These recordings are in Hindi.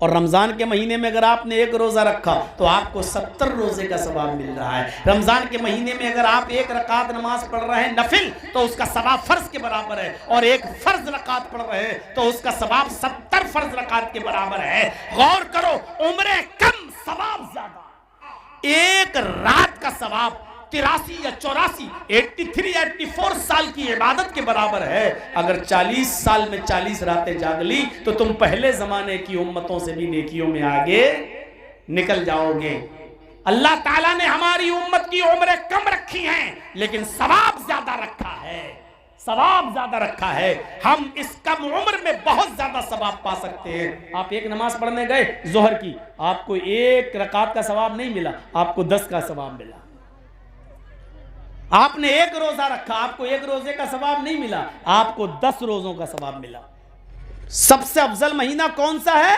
और रमज़ान के महीने में अगर आपने एक रोज़ा रखा तो आपको 70 रोज़े का सवाब मिल रहा है। रमज़ान के महीने में अगर आप एक रकात नमाज पढ़ रहे हैं नफिल तो उसका सवाब फ़र्ज के बराबर है, और एक फ़र्ज रकात पढ़ रहे हैं तो उसका सवाब 70 फ़र्ज रकात के बराबर है। गौर करो, उम्र कम सवाब ज़्यादा। एक रात का सवाब 83 या 84, 83 या 84 साल की इबादत के बराबर है। अगर 40 साल में 40 रातें जाग ली तो तुम पहले जमाने की उम्मतों से भी नेकियों में आगे निकल जाओगे। अल्लाह ताला ने हमारी उम्मत की उम्रें कम रखी हैं लेकिन सवाब ज्यादा रखा है, सवाब ज्यादा रखा है। हम इस कम उम्र में बहुत ज्यादा सवाब पा सकते हैं। आप एक नमाज पढ़ने गए जोहर की, आपको एक रकात का सवाब नहीं मिला, आपको 10 का सवाब मिला। आपने एक रोजा रखा, आपको एक रोजे का सवाब नहीं मिला, आपको 10 रोजों का सवाब मिला। सबसे अफजल महीना कौन सा है?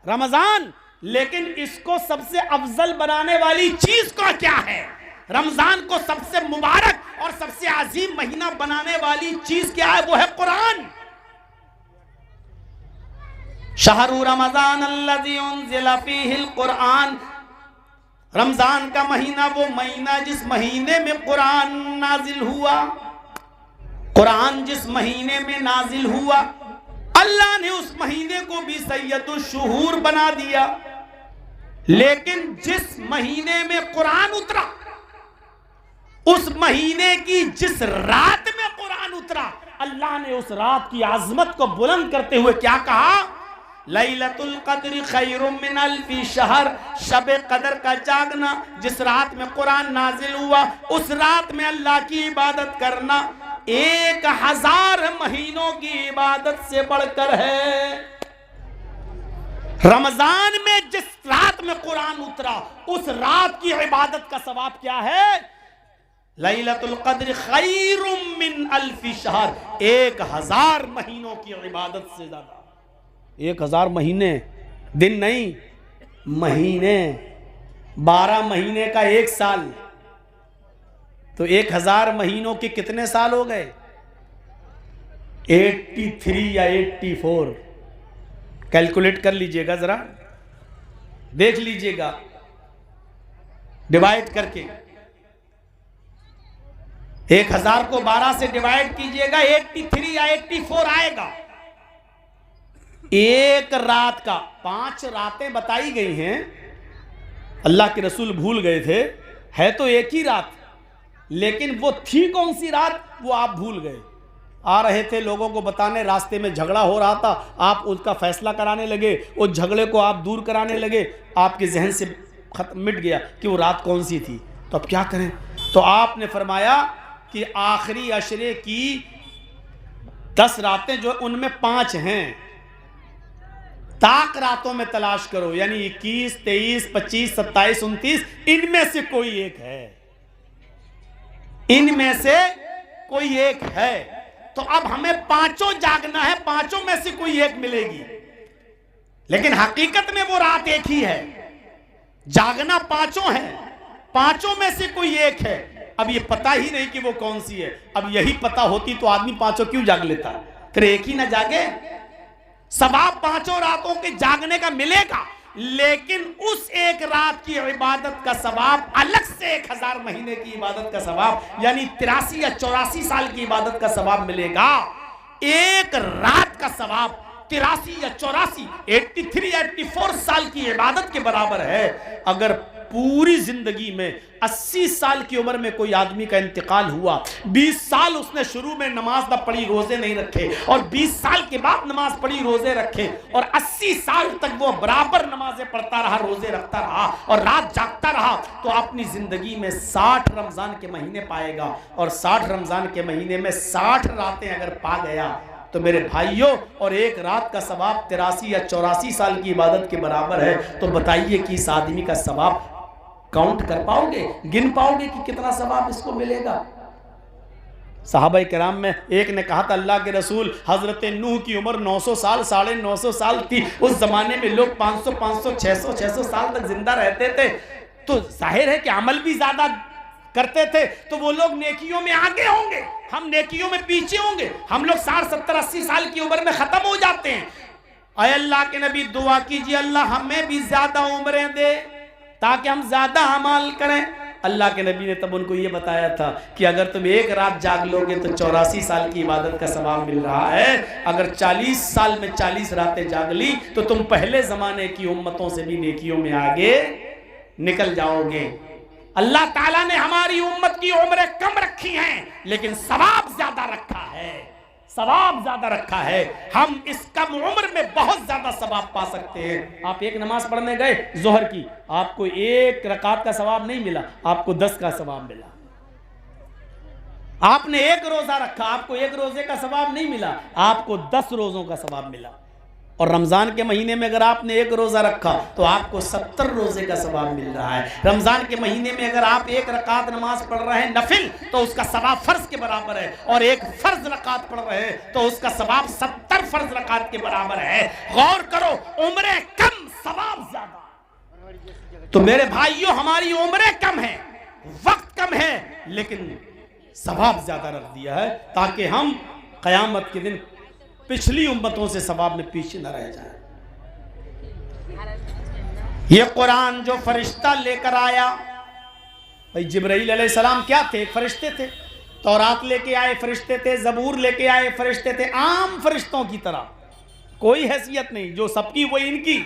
रमजान। लेकिन इसको सबसे अफजल बनाने वाली चीज को क्या है? रमजान को सबसे मुबारक और सबसे अजीम महीना बनाने वाली चीज क्या है? वो है कुरान। शहरु रमजान अल्लज़ी उन्ज़िला फ़ीहिल कुरान। रमजान का महीना वो महीना जिस महीने में कुरान नाजिल हुआ। कुरान जिस महीने में नाजिल हुआ, अल्लाह ने उस महीने को भी सैयदुल शुहूर बना दिया। लेकिन जिस महीने में कुरान उतरा, उस महीने की जिस रात में कुरान उतरा, अल्लाह ने उस रात की आजमत को बुलंद करते हुए क्या कहा? लैलतुल क़द्र खैरुम मिन अल्फी शहर। शब कदर का जागना, जिस रात में कुरान नाजिल हुआ, उस रात में अल्लाह की इबादत करना 1000 महीनों की इबादत से बढ़कर है। रमजान में जिस रात में कुरान उतरा, उस रात की इबादत का सवाब क्या है? लैलतुल क़द्र खैरुम मिन अल्फी शहर। 1000 महीनों की इबादत से ज्यादा। 1000 महीने, दिन नहीं, महीने। 12 महीने का एक साल, तो 1000 महीनों के कितने साल हो गए? 83 या 84। कैलकुलेट कर लीजिएगा, जरा देख लीजिएगा डिवाइड करके। 1000 को 12 से डिवाइड कीजिएगा, 83 या 84 आएगा। एक रात का 5 रातें बताई गई हैं। अल्लाह के रसूल भूल गए थे, है तो एक ही रात, लेकिन वो थी कौन सी रात वो आप भूल गए। आ रहे थे लोगों को बताने, रास्ते में झगड़ा हो रहा था, आप उसका फैसला कराने लगे, उस झगड़े को आप दूर कराने लगे, आपके जहन से खत्म मिट गया कि वो रात कौन सी थी। तो अब क्या करें? तो आपने फरमाया कि आखिरी अशरे की 10 रातें जो उनमें 5 हैं, ताक रातों में तलाश करो, यानी 21, 23, 25, 27, 29, इनमें से कोई एक है, इनमें से कोई एक है। तो अब हमें 5 जागना है, 5 में से कोई एक मिलेगी, लेकिन हकीकत में वो रात एक ही है। जागना 5 है, 5 में से कोई एक है। अब ये पता ही नहीं कि वो कौन सी है। अब यही पता होती तो आदमी 5 क्यों जाग लेता? फिर एक ही ना जागे। सवाब 5 रातों के जागने का मिलेगा, लेकिन उस एक रात की इबादत का सवाब अलग से 1000 महीने की इबादत का सवाब, यानी 83 या 84 साल की इबादत का सवाब मिलेगा। एक रात का सवाब 83 या 84, 83 या 84 साल की इबादत के बराबर है। अगर पूरी जिंदगी में 80 साल की उम्र में कोई आदमी का इंतकाल हुआ, 20 साल उसने शुरू में नमाज न पढ़ी, रोजे नहीं रखे, और 20 साल के बाद नमाज पढ़ी, रोजे रखे, और 80 साल तक वो बराबर नमाजें पढ़ता रहा, रोजे रखता रहा और रात जागता रहा, तो अपनी जिंदगी में 60 रमजान के महीने पाएगा। और 60 रमजान के महीने में 60 रातें अगर पा गया तो मेरे भाइयों, और एक रात का सवाब 83 या 84 साल की इबादत के बराबर है। तो बताइए कि इस आदमी का सवाब काउंट कर पाओगे, गिन पाओगे कि कितना सवाब इसको मिलेगा? सहाबा किराम में एक ने कहा था, अल्लाह के रसूल, हजरत नूह की उम्र 900 साल, 950 साल थी। उस जमाने में लोग 500, 600 साल तक जिंदा रहते थे, तो जाहिर है कि अमल भी ज्यादा करते थे, तो वो लोग नेकियों में आगे होंगे, हम नेकियों में पीछे होंगे। हम लोग 60, 70, 80 साल की उम्र में खत्म हो जाते हैं। अय अल्लाह के नबी दुआ कीजिए अल्लाह हमें भी ज्यादा उम्रें दे ताकि हम ज्यादा अमाल करें। अल्लाह के नबी ने तब उनको ये बताया था कि अगर तुम एक रात जाग लोगे तो 84 साल की इबादत का सवाब मिल रहा है, अगर 40 साल में 40 रातें जाग ली तो तुम पहले जमाने की उम्मतों से भी नेकियों में आगे निकल जाओगे। अल्लाह ताला ने हमारी उम्मत की उम्रें कम रखी हैं लेकिन सवाब ज्यादा रखा है, सवाब ज्यादा रखा है। हम इस कम उम्र में बहुत ज्यादा सवाब पा सकते हैं। आप एक नमाज पढ़ने गए जोहर की, आपको एक रकात का सवाब नहीं मिला, आपको 10 का सवाब मिला। आपने एक रोजा रखा, आपको एक रोजे का सवाब नहीं मिला, आपको 10 रोजों का सवाब मिला। और रमजान के महीने में अगर आपने एक रोजा रखा तो आपको 70 रोजे का सवाब मिल रहा है। रमजान के महीने में अगर आप एक रकात नमाज पढ़ रहे हैं नफिल तो उसका सवाब फर्ज के बराबर है, और एक फर्ज रकात पढ़ रहे हैं तो उसका सवाब 70 फर्ज रकात के बराबर है। गौर करो, उम्रें कम सवाब ज्यादा। तो मेरे भाइयों हमारी उम्रें कम है, वक्त कम है, लेकिन सवाब ज्यादा रख दिया है ताकि हम कयामत के दिन पिछली उम्मतों से सवाब में पीछे न रह जाए। ये कुरान जो फरिश्ता लेकर आया, भाई जिब्राइल अलैहिस्सलाम क्या थे? एक फरिश्ते थे। तौरात लेके आए फरिश्ते थे, जबूर लेके आए फरिश्ते थे, आम फरिश्तों की तरह, कोई हैसियत नहीं, जो सबकी वो इनकी।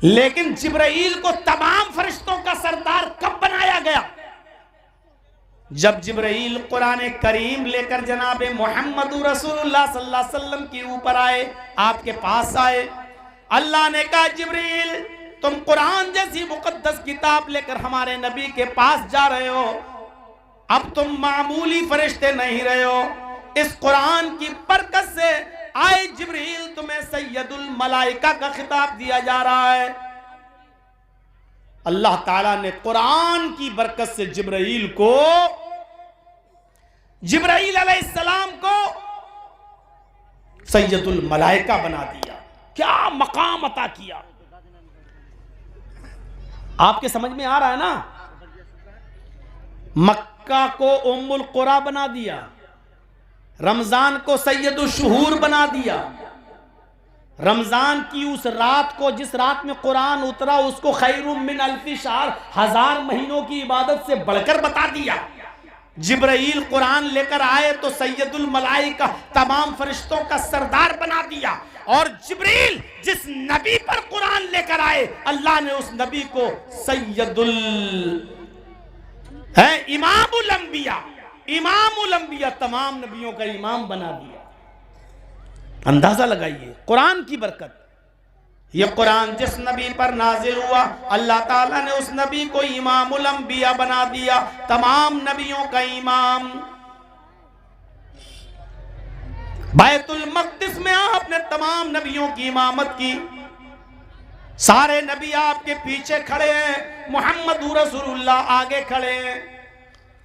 लेकिन जिब्राइल को तमाम फरिश्तों का सरदार कब बनाया गया? जब जिब्राइल कुरान करीम लेकर जनाब मोहम्मद रसूलुल्लाह सल्लल्लाहु अलैहि वसल्लम के ऊपर आए, आपके पास आए। अल्लाह ने कहा जिब्राइल तुम कुरान जैसी मुकद्दस किताब लेकर हमारे नबी के पास जा रहे हो, अब तुम मामूली फरिश्ते नहीं रहे हो। इस कुरान की बरकत से आए जिब्राइल तुम्हें सैयदुल मलाइका का खिताब दिया जा रहा है। अल्लाह ताला ने कुरान की बरकत से जिब्राइल अलैहिस्सलाम को सैयदुल मलाइका बना दिया। क्या मकाम अता किया, आपके समझ में आ रहा है ना? मक्का को उम्मुल कुरा बना दिया, रमजान को सैयदुल शुहूर बना दिया, रमजान की उस रात को जिस रात में कुरान उतरा उसको खैरुम मिन अल्फी शहर, 1000 महीनों की इबादत से बढ़कर बता दिया। जिब्राइल कुरान लेकर आए तो सैयदुल मलाइका तमाम फरिश्तों का सरदार बना दिया। और जिब्राइल जिस नबी पर कुरान लेकर आए अल्लाह ने उस नबी को सैयदुल इमामुल अंबिया, तमाम नबियों का इमाम बना दिया। अंदाजा लगाइए कुरान की बरकत। ये कुरान जिस नबी पर नाजिल हुआ अल्लाह ताला ने उस नबी को इमामुल अंबिया बना दिया, तमाम नबियों का इमाम। बैतुल मक़दिस में आपने तमाम नबियों की इमामत की, सारे नबी आपके पीछे खड़े हैं, मुहम्मद रसूलुल्लाह आगे खड़े हैं।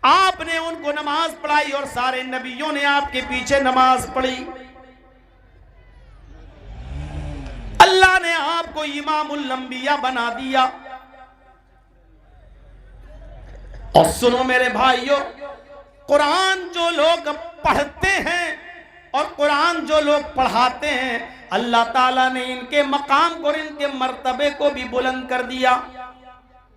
आपने उनको नमाज पढ़ाई और सारे नबियों ने आपके पीछे नमाज पढ़ी। अल्लाह ने आपको इमामुल अंबिया बना दिया। और सुनो मेरे भाइयों, कुरान जो लोग पढ़ते हैं और कुरान जो लोग पढ़ाते हैं अल्लाह ताला ने इनके मकाम को, इनके मर्तबे को भी बुलंद कर दिया।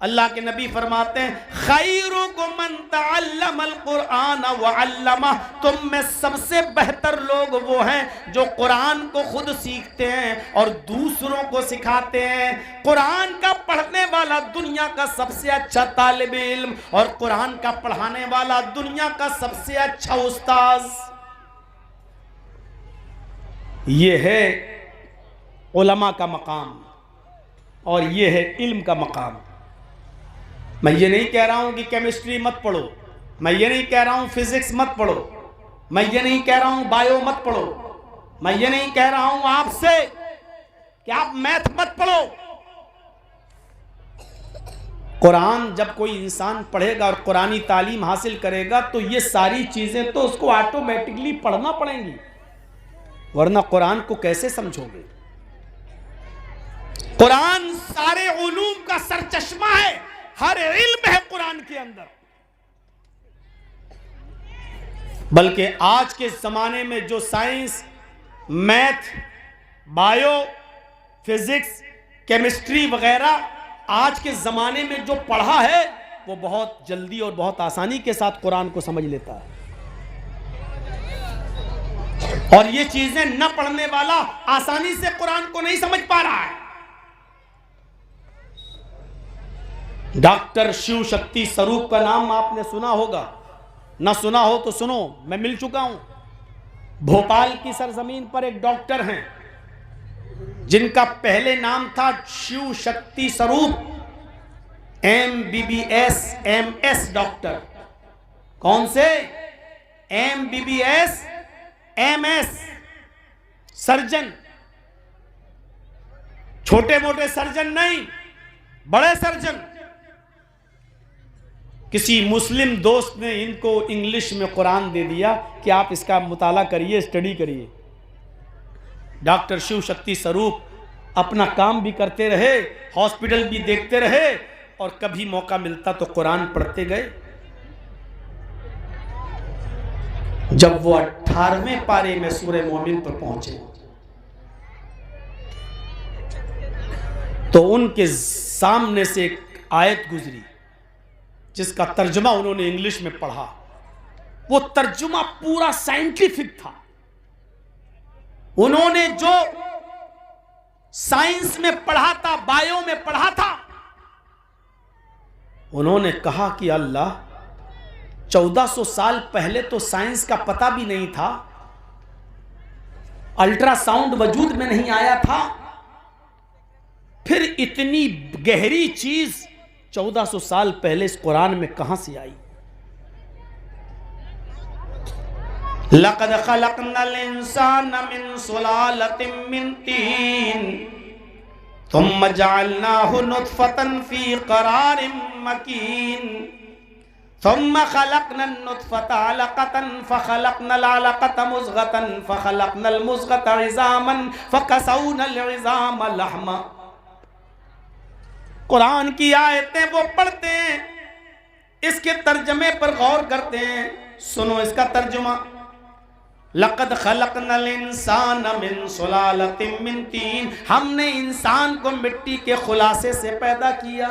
अल्लाह के नबी फरमाते हैं खैरुकुम मन तअल्लमल कुरान व अल्लमा, तुम में सबसे बेहतर लोग वो हैं जो कुरान को खुद सीखते हैं और दूसरों को सिखाते हैं। कुरान का पढ़ने वाला दुनिया का सबसे अच्छा तालिब इल्म और कुरान का पढ़ाने वाला दुनिया का सबसे अच्छा उस्ताद। ये है उलमा का मकाम और ये है इल्म का मकाम। मैं ये नहीं कह रहा हूं कि केमिस्ट्री मत पढ़ो, मैं ये नहीं कह रहा हूं फिजिक्स मत पढ़ो, मैं ये नहीं कह रहा हूं बायो मत पढ़ो, मैं ये नहीं कह रहा हूं आपसे कि आप मैथ मत पढ़ो। कुरान जब कोई इंसान पढ़ेगा और कुरानी तालीम हासिल करेगा तो ये सारी चीजें तो उसको ऑटोमेटिकली पढ़ना पड़ेंगी, वरना कुरान को कैसे समझोगे? कुरान सारे उलूम का सरचश्मा है, हर इल्म है कुरान के अंदर। बल्कि आज के जमाने में जो science, math bio, physics, chemistry वगैरह आज के ज़माने में जो पढ़ा है वो बहुत जल्दी और बहुत आसानी के साथ कुरान को समझ लेता है, और ये चीजें न पढ़ने वाला आसानी से कुरान को नहीं समझ पा रहा है। डॉक्टर शिव शक्ति स्वरूप का नाम आपने सुना होगा, ना सुना हो तो सुनो, मैं मिल चुका हूं। भोपाल की सरजमीन पर एक डॉक्टर हैं जिनका पहले नाम था शिव शक्ति स्वरूप, MBBS MS डॉक्टर। कौन से? MBBS MS सर्जन, छोटे मोटे सर्जन नहीं, बड़े सर्जन। किसी मुस्लिम दोस्त ने इनको इंग्लिश में कुरान दे दिया कि आप इसका मुताला करिए, स्टडी करिए। डॉक्टर शिव शक्ति स्वरूप अपना काम भी करते रहे, हॉस्पिटल भी देखते रहे, और कभी मौका मिलता तो कुरान पढ़ते गए। जब वो 18वें पारे में सूरह मोमिन पर पहुंचे तो उनके सामने से एक आयत गुजरी जिसका तर्जुमा उन्होंने इंग्लिश में पढ़ा। वो तर्जुमा पूरा साइंटिफिक था। उन्होंने जो साइंस में पढ़ा था, बायो में पढ़ा था, उन्होंने कहा कि अल्लाह, 1400 साल पहले तो साइंस का पता भी नहीं था, अल्ट्रासाउंड वजूद में नहीं आया था, फिर इतनी गहरी चीज 1400 साल पहले इस कुरान में कहां से आई? लक़द ख़लक़नल इंसान मिन सुलालतिन मिन तीन थुम्मा जअलनाहु नुत्फ़तन फ़ी क़रारिन मकीन थुम्मा ख़लक़नन नुत्फ़ता अलक़तन फ़ख़लक़नल अलक़ता मुज़ग़तन फ़ख़लक़नल मुज़ग़ता इज़ामन फ़कसौनल इज़ाम लहमा। कुरान की आयतें वो पढ़ते हैं, इसके तर्जमे पर गौर करते हैं। सुनो इसका तर्जुमा। लक़द ख़लक़नल इंसान मिन सुलालतिन मिन तीन, हमने इंसान को मिट्टी के खुलासे से पैदा किया,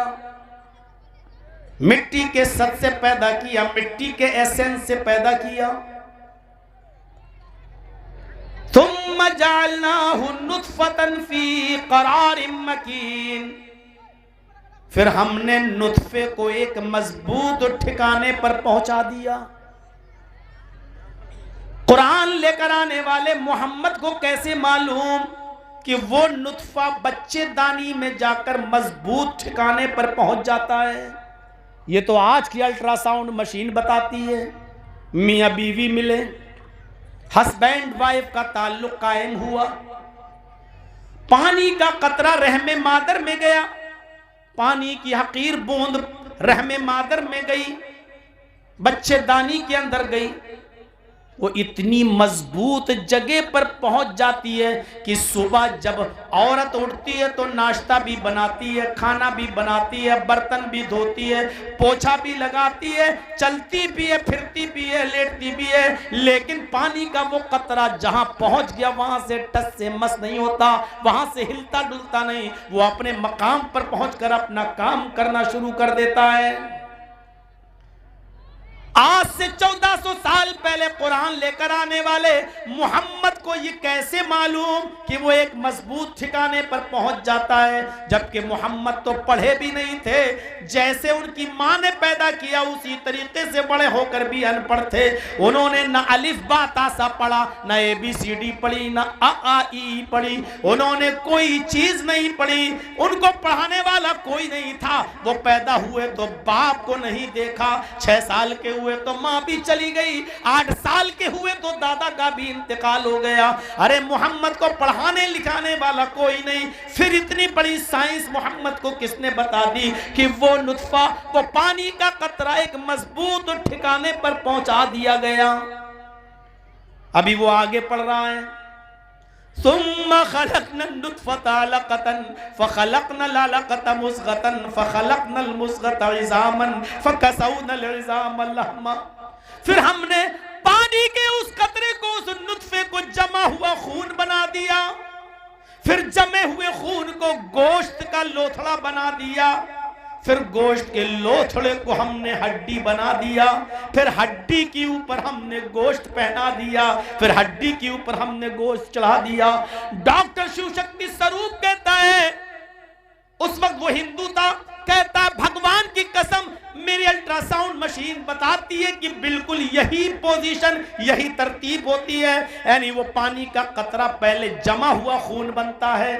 मिट्टी के सत से पैदा किया, मिट्टी के एसेंस से पैदा किया। थुम्मा जअलनाहु नुत्फ़तन फ़ी क़रारिन मकीन, फिर हमने नुत्फे को एक मजबूत ठिकाने पर पहुंचा दिया। कुरान लेकर आने वाले मोहम्मद को कैसे मालूम कि वो नुत्फा बच्चेदानी में जाकर मजबूत ठिकाने पर पहुंच जाता है? ये तो आज की अल्ट्रासाउंड मशीन बताती है। मियां बीवी मिले, हस्बैंड वाइफ का ताल्लुक कायम हुआ, पानी का कतरा रहमे मादर में गया, पानी की हकीर बूंद रहमे मादर में गई, बच्चेदानी के अंदर गई, वो इतनी मजबूत जगह पर पहुंच जाती है कि सुबह जब औरत उठती है तो नाश्ता भी बनाती है, खाना भी बनाती है, बर्तन भी धोती है, पोछा भी लगाती है, चलती भी है, फिरती भी है, लेटती भी है, लेकिन पानी का वो कतरा जहां पहुंच गया वहां से टस से मस नहीं होता, वहां से हिलता डुलता नहीं, वो अपने मकाम पर पहुंचकर अपना काम करना शुरू कर देता है। आज से 1400 साल पहले कुरान लेकर आने वाले मोहम्मद को ये कैसे मालूम कि वो एक मजबूत ठिकाने पर पहुंच जाता है, जबकि मोहम्मद तो पढ़े भी नहीं थे। जैसे उनकी मां ने पैदा किया उसी तरीके से बड़े होकर भी अनपढ़ थे। उन्होंने न अलिफ बा ता सा पढ़ा, न ABCD पढ़ी, न अ आ ई पढ़ी, उन्होंने कोई चीज नहीं पढ़ी, उनको पढ़ाने वाला कोई नहीं था। वो पैदा हुए तो बाप को नहीं देखा, 6 साल के हुए तो मां भी चली गई, 8 साल के हुए तो दादा का भी इंतकाल हो गया। अरे मोहम्मद को पढ़ाने लिखाने वाला कोई नहीं, फिर इतनी बड़ी साइंस मोहम्मद को किसने बता दी कि वो नुत्फा, वो पानी का कतरा एक मजबूत ठिकाने पर पहुंचा दिया गया। अभी वो आगे पढ़ रहा है, सुम्मा खलक़नन नुत्फ़ता अलक़तन फ़ख़लक़नल अलक़ता मुज़ग़तन फ़ख़लक़नल मुज़ग़ता इज़ामन फ़कसौनल इज़ाम लहमा। फिर हमने पानी के उस कतरे को, उस नुत्फे को जमा हुआ खून बना दिया, फिर जमे हुए खून को गोश्त का लोथड़ा बना दिया, फिर गोश्त के लोथड़े को हमने हड्डी बना दिया, फिर हड्डी के ऊपर हमने गोश्त पहना दिया, फिर हड्डी के ऊपर हमने गोश्त चढ़ा दिया। डॉक्टर शिव शक्ति स्वरूप कहता है, उस वक्त वो हिंदू था, कहता है भगवान की कसम मेरी अल्ट्रासाउंड मशीन बताती है कि बिल्कुल यही पोजीशन, यही तरतीब होती है। यानी वो पानी का कतरा पहले जमा हुआ खून बनता है,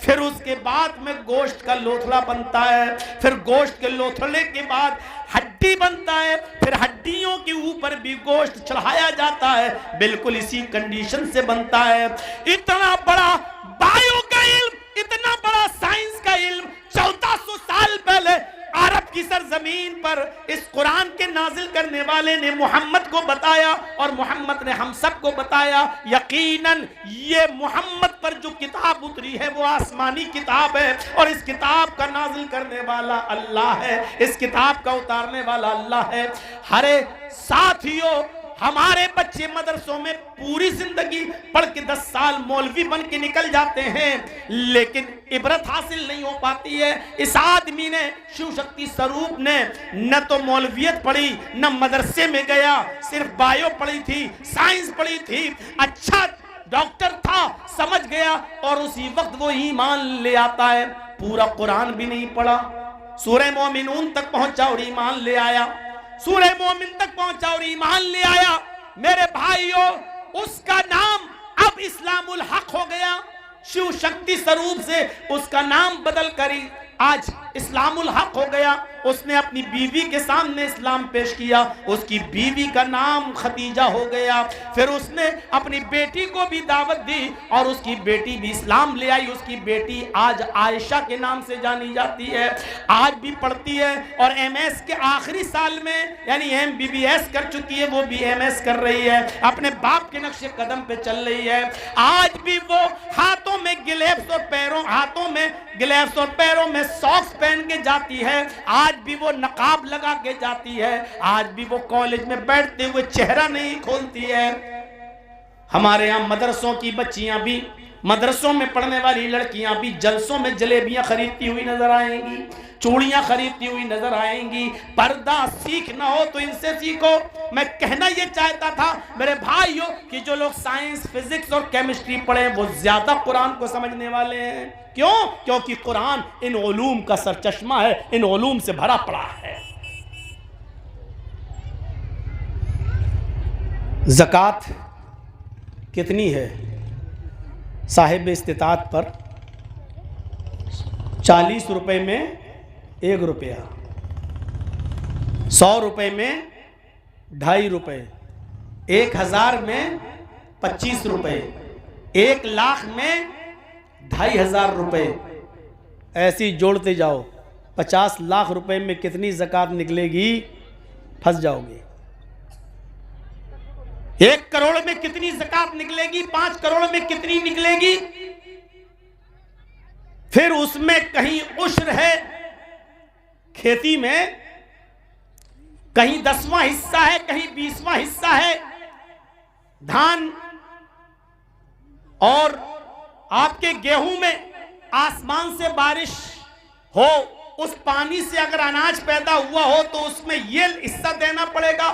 फिर उसके बाद में गोश्त का लोथड़ा बनता है, फिर गोश्त के लोथड़े के बाद हड्डी बनता है, फिर हड्डियों के ऊपर भी गोश्त चढ़ाया जाता है। बिल्कुल इसी कंडीशन से बनता है। इतना बड़ा बायो का इल्म, इतना बड़ा साइंस का इल्म 1400 साल पहले अरब की सरजमीन पर इस कुरान के नाजिल करने वाले ने मोहम्मद को बताया, और मोहम्मद ने हम सब को बताया। यकीनन ये मोहम्मद पर जो किताब उतरी है वो आसमानी किताब है, और इस किताब का नाजिल करने वाला अल्लाह है, इस किताब का उतारने वाला अल्लाह है। हरे साथियों, हमारे बच्चे मदरसों में पूरी जिंदगी पढ़ के 10 साल मौलवी बन के निकल जाते हैं, लेकिन इबरत हासिल नहीं हो पाती है। इस आदमी ने, शिव शक्ति स्वरूप ने, न तो मौलवियत पढ़ी, न मदरसे में गया, सिर्फ बायो पढ़ी थी, साइंस पढ़ी थी, अच्छा डॉक्टर था, समझ गया, और उसी वक्त वो ईमान ले आता है। पूरा कुरान भी नहीं पढ़ा, सूरह मोमिनून तक पहुंचा और ईमान ले आया, सूरह मोमिन तक पहुंचा और ईमान ले आया। मेरे भाइयों, उसका नाम अब इस्लामुल हक हो गया। शिव शक्ति स्वरूप से उसका नाम बदल कर आज इस्लामुल हक हो गया। उसने अपनी बीवी के सामने इस्लाम पेश किया, उसकी बीवी का नाम खदीजा हो गया। फिर उसने अपनी बेटी को भी दावत दी और उसकी बेटी भी इस्लाम ले आई। उसकी बेटी आज आयशा के नाम से जानी जाती है, आज भी पढ़ती है, और एमएस के आखिरी साल में यानी एमबीबीएस कर चुकी है, वो भी एमएस कर रही है, अपने बाप के नक्शे कदम पे चल रही है। आज भी वो हाथों में गिलेव्स और पैरों, हाथों में गिलेव्स और पैरों में सॉक्स पहन के जाती है, आज भी वो नकाब लगा के जाती है, आज भी वो कॉलेज में बैठते हुए चेहरा नहीं खोलती है। हमारे यहाँ मदरसों की बच्चियां भी, मदरसों में पढ़ने वाली लड़कियां भी जलसों में जलेबियां खरीदती हुई नजर आएंगी, चूड़ियां खरीदती हुई नजर आएंगी। पर्दा सीखना हो तो इनसे सीखो। मैं कहना ये चाहता था मेरे भाइयों कि जो लोग साइंस, फिजिक्स और केमिस्ट्री पढ़े वो ज्यादा कुरान को समझने वाले हैं। क्यों? क्योंकि कुरान इन उलूम का सरचश्मा है, इन उलूम से भरा पड़ा है। ज़कात कितनी है? साहिब इस्तिताअत पर 40 रुपए में 1 रुपया, 100 रुपए में 2.5 रुपए, 1000 में 25 रुपए, 1 लाख में 2500 रुपए, ऐसी जोड़ते जाओ। 50 लाख रुपए में कितनी ज़कात निकलेगी? फंस जाओगे। 1 करोड़ में कितनी ज़कात निकलेगी? 5 करोड़ में कितनी निकलेगी? फिर उसमें कहीं उश्र है खेती में, कहीं 10वां हिस्सा है, कहीं 20वां हिस्सा है। धान और आपके गेहूं में आसमान से बारिश हो, उस पानी से अगर अनाज पैदा हुआ हो तो उसमें ये हिस्सा देना पड़ेगा,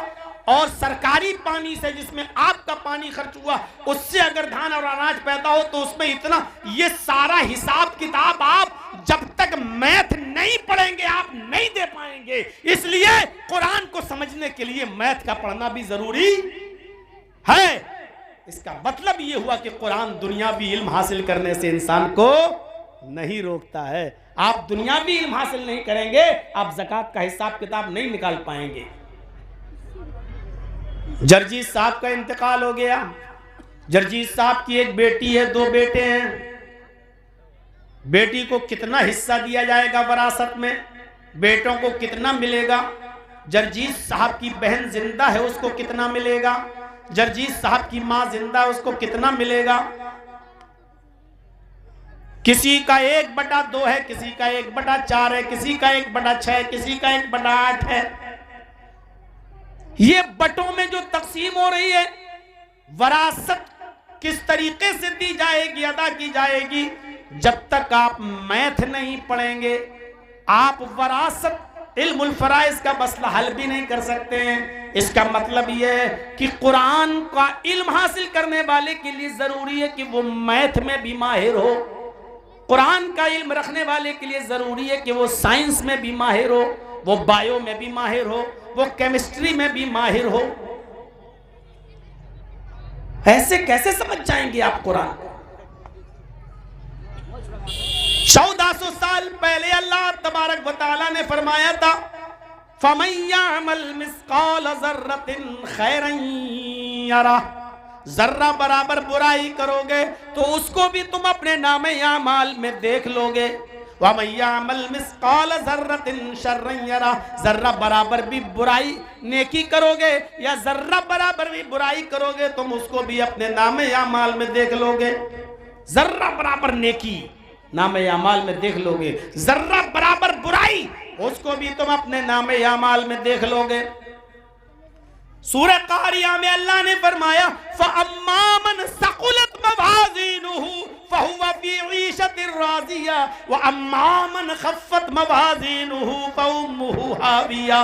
और सरकारी पानी से जिसमें आपका पानी खर्च हुआ उससे अगर धान और अनाज पैदा हो तो उसमें इतना। ये सारा हिसाब किताब आप जब तक मैथ नहीं पढ़ेंगे आप नहीं दे पाएंगे। इसलिए कुरान को समझने के लिए मैथ का पढ़ना भी जरूरी है। इसका मतलब ये हुआ कि कुरान दुनियावी इल्म हासिल करने से इंसान को नहीं रोकता है। आप दुनियावी इल्म हासिल नहीं करेंगे, आप ज़कात का हिसाब किताब नहीं निकाल पाएंगे। जर्जीत साहब का इंतकाल हो गया। जर्जीत साहब की एक बेटी है, 2 बेटे हैं। बेटी को कितना हिस्सा दिया जाएगा वरासत में? बेटों को कितना मिलेगा? जर्जीत साहब की बहन जिंदा है, उसको कितना मिलेगा? जर्जीत साहब की मां जिंदा है, उसको कितना मिलेगा? किसी का 1/2 है, किसी का 1/4 है, किसी का 1/6 है, किसी का 1/8 है। ये बटों में जो तकसीम हो रही है, वरासत किस तरीके से दी जाएगी, अदा की जाएगी, जब तक आप मैथ नहीं पढ़ेंगे आप वरासत इल्मुल फराइज का मसला हल भी नहीं कर सकते हैं। इसका मतलब यह है कि कुरान का इल्म हासिल करने वाले के लिए जरूरी है कि वो मैथ में भी माहिर हो, कुरान का इल्म रखने वाले के लिए जरूरी है कि वो साइंस में भी माहिर हो, वो बायो में भी माहिर हो, वो केमिस्ट्री में भी माहिर हो। ऐसे कैसे समझ जाएंगे आप कुरान को? 1400 साल पहले अल्लाह तबारक व तआला ने फरमाया था फमन यअमल मिस्काल ज़र्रतिन खैरन यरा, जर्रा बराबर बुराई करोगे तो उसको भी तुम अपने नामे आमाल में देख लोगे। वमन यअमल मिस्काल ज़र्रतिन शर्रन यरा, जर्रा बराबर भी बुराई नेकी करोगे या जर्रा बराबर भी बुराई करोगे तुम उसको भी अपने नामे आमाल में देख लोगे। जर्रा बराबर नेकी नामे आमाल में देख लोगे, जर्रा बराबर बुराई उसको भी तुम अपने नामे आमाल में देख लोगे। सूरह कारिया में अल्लाह ने फरमाया फअम्मा मन सकुलत मवाज़ीनुहु फहुवा फी ईशतिर राज़िया व अम्मा मन खफ़्फ़त मवाज़ीनुहु फउम्मुहु हाविया।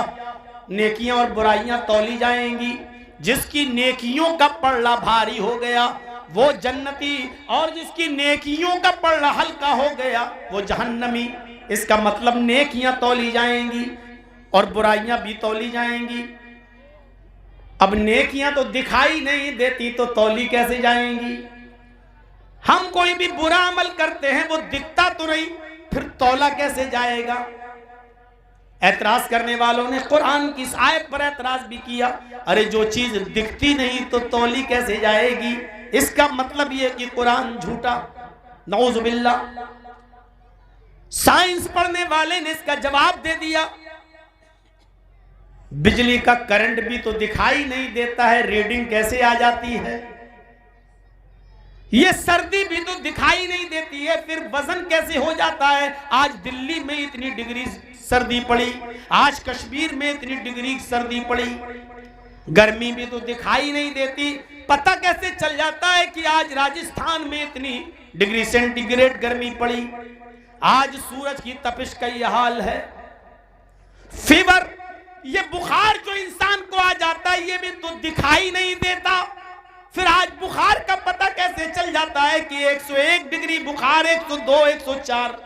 नेकियां और बुराइयां तौली जाएंगी, जिसकी नेकियों का पल्ला भारी हो गया वो जन्नती और जिसकी नेकियों का पल्ला हल्का हो गया वो जहन्नमी। इसका मतलब नेकियां तौली जाएंगी और बुराइयां भी तौली जाएंगी। अब नेकियां तो दिखाई नहीं देती तो तौली कैसे जाएंगी? हम कोई भी बुरा अमल करते हैं वो दिखता तो नहीं, फिर तौला कैसे जाएगा? ऐतराज करने वालों ने कुरान की इस आयत पर ऐतराज भी किया, अरे जो चीज दिखती नहीं तो तौली कैसे जाएगी? इसका मतलब यह कि कुरान झूठा, नऊज़ बिल्लाह। साइंस पढ़ने वाले ने इसका जवाब दे दिया, बिजली का करंट भी तो दिखाई नहीं देता है, रीडिंग कैसे आ जाती है? ये सर्दी भी तो दिखाई नहीं देती है, फिर वजन कैसे हो जाता है? आज दिल्ली में इतनी डिग्री सर्दी पड़ी, आज कश्मीर में इतनी डिग्री सर्दी पड़ी। गर्मी भी तो दिखाई नहीं देती, पता कैसे चल जाता है कि आज राजस्थान में इतनी डिग्री सेंटीग्रेड गर्मी पड़ी? आज सूरज की तपिश का यह हाल है। फीवर, ये बुखार जो इंसान को आ जाता है ये भी तो दिखाई नहीं देता, फिर आज बुखार का पता कैसे चल जाता है कि 101 डिग्री बुखार, 102, 104?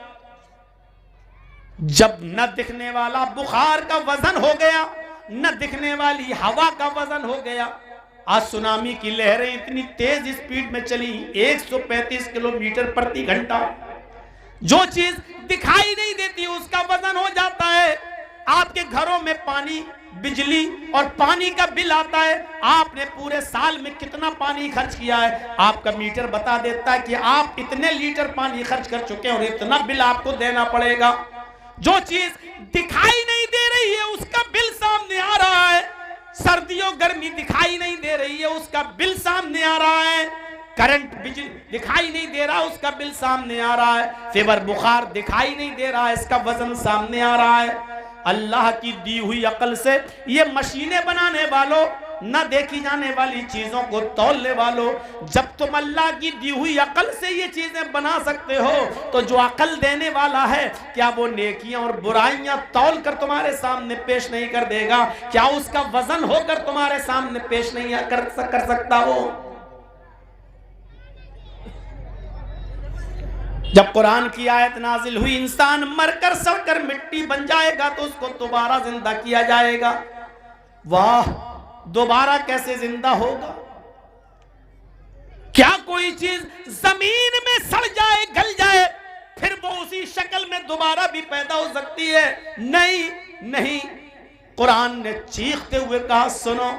जब न दिखने वाला बुखार का वजन हो गया, न दिखने वाली हवा का वजन हो गया। आज सुनामी की लहरें इतनी तेज स्पीड में चली, 135 किलोमीटर प्रति घंटा। जो चीज दिखाई नहीं देती उसका वजन हो जाता है। आपके घरों में पानी, बिजली और पानी का बिल आता है, आपने पूरे साल में कितना पानी खर्च किया है आपका मीटर बता देता है कि आप इतने लीटर पानी खर्च कर चुके हैं और इतना बिल आपको देना पड़ेगा। जो चीज दिखाई नहीं दे रही है उसका बिल सामने आ रहा है। सर्दियों गर्मी दिखाई नहीं दे रही है उसका बिल सामने आ रहा है। करंट, बिजली दिखाई नहीं दे रहा उसका बिल सामने आ रहा है। फीवर, बुखार दिखाई नहीं दे रहा है, इसका वजन सामने आ रहा है। अल्लाह की दी हुई अकल से ये मशीनें बनाने वालों, न देखी जाने वाली चीजों को तौलने वालों, जब तुम अल्लाह की दी हुई अकल से ये चीजें बना सकते हो तो जो अकल देने वाला है क्या वो नेकियां और बुराइयां तौल कर तुम्हारे सामने पेश नहीं कर देगा? क्या उसका वजन होकर तुम्हारे सामने पेश नहीं कर सकता हो? जब कुरान की आयत नाजिल हुई इंसान मरकर सड़कर मिट्टी बन जाएगा तो उसको दोबारा जिंदा किया जाएगा। वाह, दोबारा कैसे जिंदा होगा? क्या कोई चीज जमीन में सड़ जाए, गल जाए, फिर वो उसी शक्ल में दोबारा भी पैदा हो सकती है? नहीं, नहीं। कुरान ने चीखते हुए कहा, सुनो,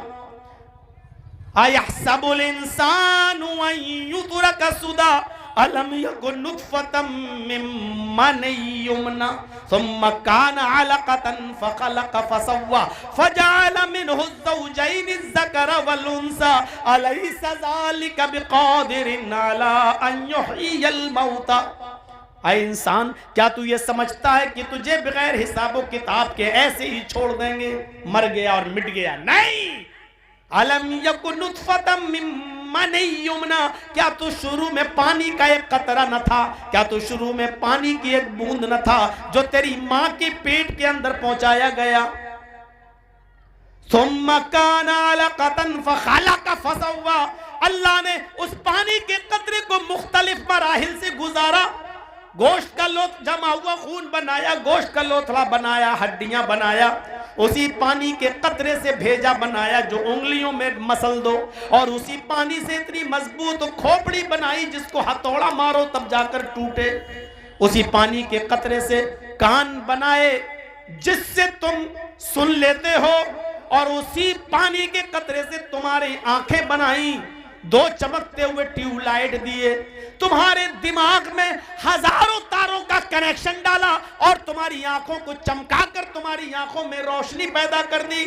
अयहसबुल इंसानु अन युतरका सुदा अलम यकुन नुतफतम मिन मनी युमना सुम्मा काना अलकतन फखलक फसव्वा फजअल मिनहु ज़ौजैन अज़्ज़करा वल उन्सा अलैसा ज़ालिका बिक़ादिरिन अला अन युहयिल मौता। ऐ इंसान, क्या तू ये समझता है कि तुझे बगैर हिसाबो किताब के ऐसे ही छोड़ देंगे? मर गया और मिट गया? नहीं। अलम यकुन नुतफतम मिन मन युमना, क्या तू शुरू में पानी का एक कतरा न था, क्या तू शुरू में पानी की एक बूंद न था जो तेरी मां के पेट के अंदर पहुंचाया गया। सुम्मा काना अलकतन फखलक फसव्वा, अल्लाह ने उस पानी के कतरे को मुख्तलिफ मराहिल से गुजारा, गोश्त का लोथ जमा हुआ, खून बनाया, गोश्त का लोथड़ा बनाया, हड्डियां बनाया, उसी पानी के कतरे से भेजा बनाया जो उंगलियों में मसल दो, और उसी पानी से इतनी मजबूत खोपड़ी बनाई जिसको हथौड़ा मारो तब जाकर टूटे, उसी पानी के कतरे से कान बनाए जिससे तुम सुन लेते हो, और उसी पानी के कतरे से तुम्हारी आंखें बनाई, दो चमकते हुए ट्यूबलाइट दिए, तुम्हारे दिमाग में हजारों तारों का कनेक्शन डाला और तुम्हारी आंखों को चमकाकर तुम्हारी आंखों में रोशनी पैदा कर दी।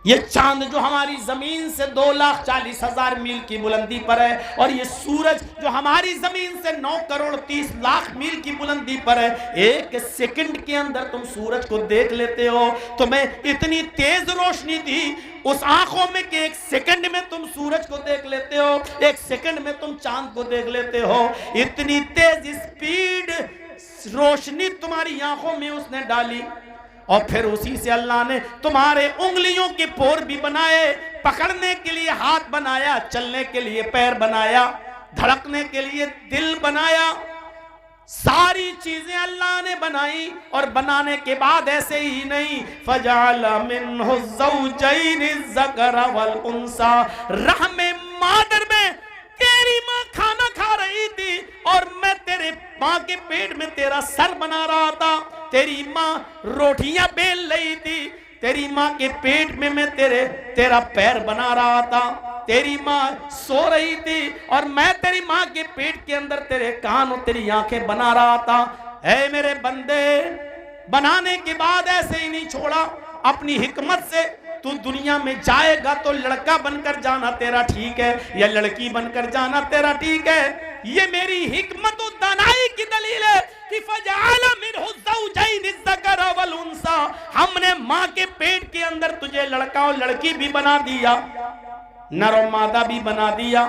ये चांद जो हमारी जमीन से 2,40,000 मील की बुलंदी पर है, और ये सूरज जो हमारी जमीन से 9,30,00,000 मील की बुलंदी पर है, एक सेकंड के अंदर तुम सूरज को देख लेते हो। तुम्हें इतनी तेज रोशनी दी उस आंखों में कि एक सेकंड में तुम सूरज को देख लेते हो, एक सेकंड में तुम चांद को देख लेते हो। इतनी तेज स्पीड रोशनी तुम्हारी आंखों में उसने डाली, और फिर उसी से अल्लाह ने तुम्हारे उंगलियों के पोर भी बनाए, पकड़ने के लिए हाथ बनाया, चलने के लिए पैर बनाया, धड़कने के लिए दिल बनाया, सारी चीजें अल्लाह ने बनाई। और बनाने के बाद ऐसे ही नहीं, फजअल मिन्हु ज़ौजैनि ज़कर वल उन्सा, रहमे मादर में तेरी माँ खाना खा रही थी और मैं तेरे माँ के पेट में तेरा सर बना रहा था, तेरी माँ रोटियां बेल रही थी, तेरी माँ के पेट में मैं तेरा पैर बना रहा था, तेरी माँ सो रही थी और मैं तेरी माँ के पेट के अंदर तेरे कान और तेरी आंखें बना रहा था। ऐ मेरे बंदे, बनाने के बाद ऐसे ही नहीं छोड़ा, अपनी हिकमत से तू दुनिया में जाएगा तो लड़का बनकर जाना तेरा ठीक है, या लड़की बनकर जाना तेरा ठीक है। ये मेरी हिकमत और दानाई की दलील है कि फजअल मिन्हु ज़ौजैनि ज़कर वल उन्सा, हमने माँ के पेट के अंदर तुझे लड़का और लड़की भी बना दिया, नर और मादा भी बना दिया।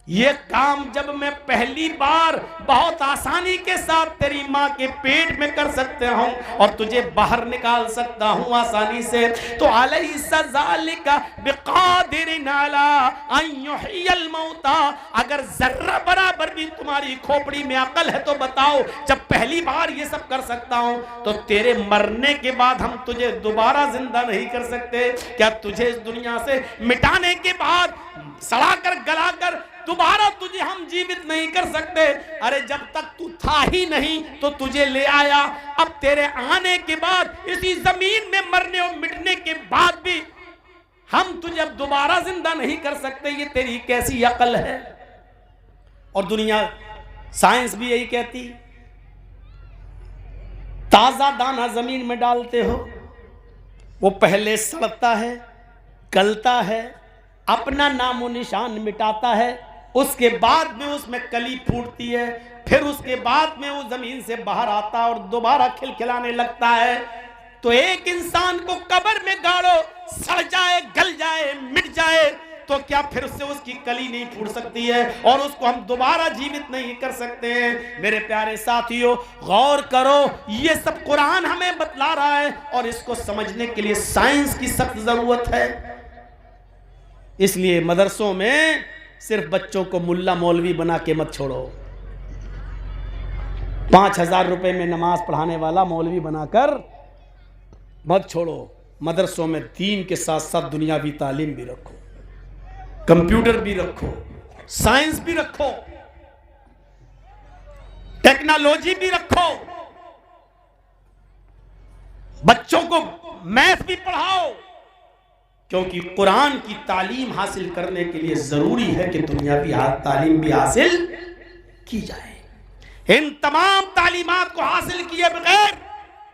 ये काम जब मैं पहली बार बहुत आसानी के साथ तेरी माँ के पेट में कर सकता हूँ और तुझे बाहर निकाल सकता हूँ आसानी से, तो अलैसा ज़ालिका बिक़ादिरिन अला अन युह्यिल मौता, अगर जर्रा बराबर भी तुम्हारी खोपड़ी में अकल है तो बताओ, जब पहली बार ये सब कर सकता हूँ तो तेरे मरने के बाद हम तुझे दोबारा जिंदा नहीं कर सकते क्या? तुझे इस दुनिया से मिटाने के बाद सड़ाकर गलाकर दोबारा तुझे हम जीवित नहीं कर सकते? अरे जब तक तू था ही नहीं तो तुझे ले आया, अब तेरे आने के बाद इसी जमीन में मरने और मिटने के बाद भी हम तुझे अब दोबारा जिंदा नहीं कर सकते। ये तेरी कैसी अकल है? और दुनिया साइंस भी यही कहती, ताजा दाना जमीन में डालते हो, वो पहले सड़ता है, गलता है, अपना नामो निशान मिटाता है, उसके बाद में उसमें कली फूटती है, फिर उसके बाद में वो जमीन से बाहर आता है और दोबारा खिलखिलाने लगता है। तो एक इंसान को कब्र में गाड़ो, सड़ जाए, गल जाए, मिट जाए, तो क्या फिर उससे उसकी कली नहीं फूट सकती है और उसको हम दोबारा जीवित नहीं कर सकते हैं? मेरे प्यारे साथियों, गौर करो, ये सब कुरान हमें बतला रहा है और इसको समझने के लिए साइंस की सख्त जरूरत है। इसलिए मदरसों में सिर्फ बच्चों को मुल्ला मौलवी बना के मत छोड़ो। 5,000 रुपए में नमाज पढ़ाने वाला मौलवी बनाकर मत छोड़ो। मदरसों में दीन के साथ साथ दुनियावी तालीम भी रखो, कंप्यूटर भी रखो, साइंस भी रखो, टेक्नोलॉजी भी रखो, बच्चों को मैथ भी पढ़ाओ, क्योंकि कुरान की तालीम हासिल करने के लिए जरूरी है कि दुनियावी तालीम भी हासिल की जाए। इन तमाम तालीमात को हासिल किए बगैर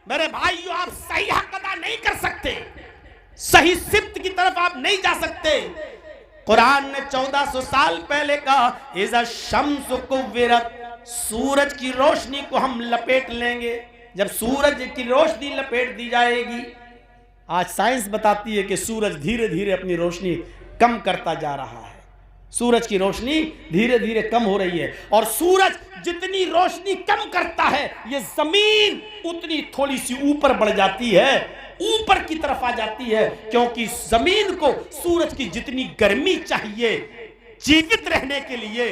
मेरे भाइयों आप सही हक अदा नहीं कर सकते, सही सिफ्त की तरफ आप नहीं जा सकते। कुरान ने 1400 साल पहले कहा, इज़ा शम्सु कुव्विरत, सूरज की रोशनी को हम लपेट लेंगे। जब सूरज की रोशनी लपेट दी जाएगी, आज साइंस बताती है कि सूरज धीरे धीरे अपनी रोशनी कम करता जा रहा है। सूरज की रोशनी धीरे धीरे कम हो रही है, और सूरज जितनी रोशनी कम करता है, ये जमीन उतनी थोड़ी सी ऊपर बढ़ जाती है, ऊपर की तरफ आ जाती है, क्योंकि जमीन को सूरज की जितनी गर्मी चाहिए जीवित रहने के लिए,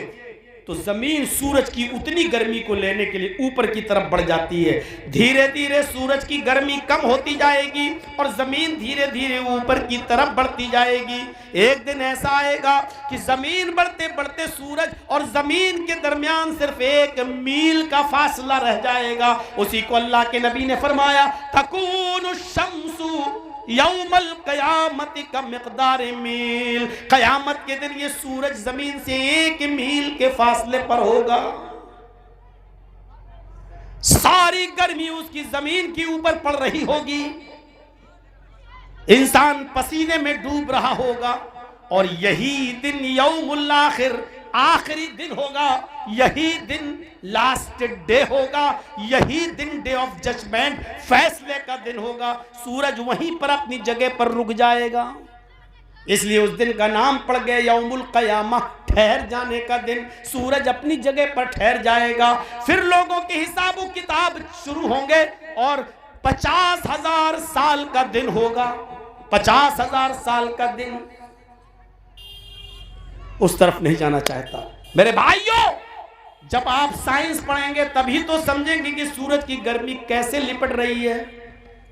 तो जमीन सूरज की उतनी गर्मी को लेने के लिए ऊपर की तरफ बढ़ जाती है। धीरे धीरे सूरज की गर्मी कम होती जाएगी और जमीन धीरे धीरे ऊपर की तरफ बढ़ती जाएगी। एक दिन ऐसा आएगा कि जमीन बढ़ते बढ़ते सूरज और जमीन के दरमियान सिर्फ 1 मील का फासला रह जाएगा। उसी को अल्लाह के नबी ने फरमाया, तकूनु शम्सु यौमल क़यामत का मिक़दार मील, क़यामत के दिन ये सूरज जमीन से 1 मील के फासले पर होगा। सारी गर्मी उसकी जमीन के ऊपर पड़ रही होगी, इंसान पसीने में डूब रहा होगा, और यही दिन यौमुल आखिर, आखिरी दिन होगा, यही दिन लास्ट डे होगा, यही दिन डे ऑफ जजमेंट, फैसले का दिन होगा। सूरज वहीं पर अपनी जगह पर रुक जाएगा, इसलिए उस दिन का नाम पड़ गया यौमुल क़यामा, ठहर जाने का दिन। सूरज अपनी जगह पर ठहर जाएगा, फिर लोगों के हिसाब व किताब शुरू होंगे, और 50,000 साल का दिन होगा। 50,000 साल का दिन, उस तरफ नहीं जाना चाहता। मेरे भाइयों, जब आप साइंस पढ़ेंगे तभी तो समझेंगे कि सूरज की गर्मी कैसे लिपट रही है,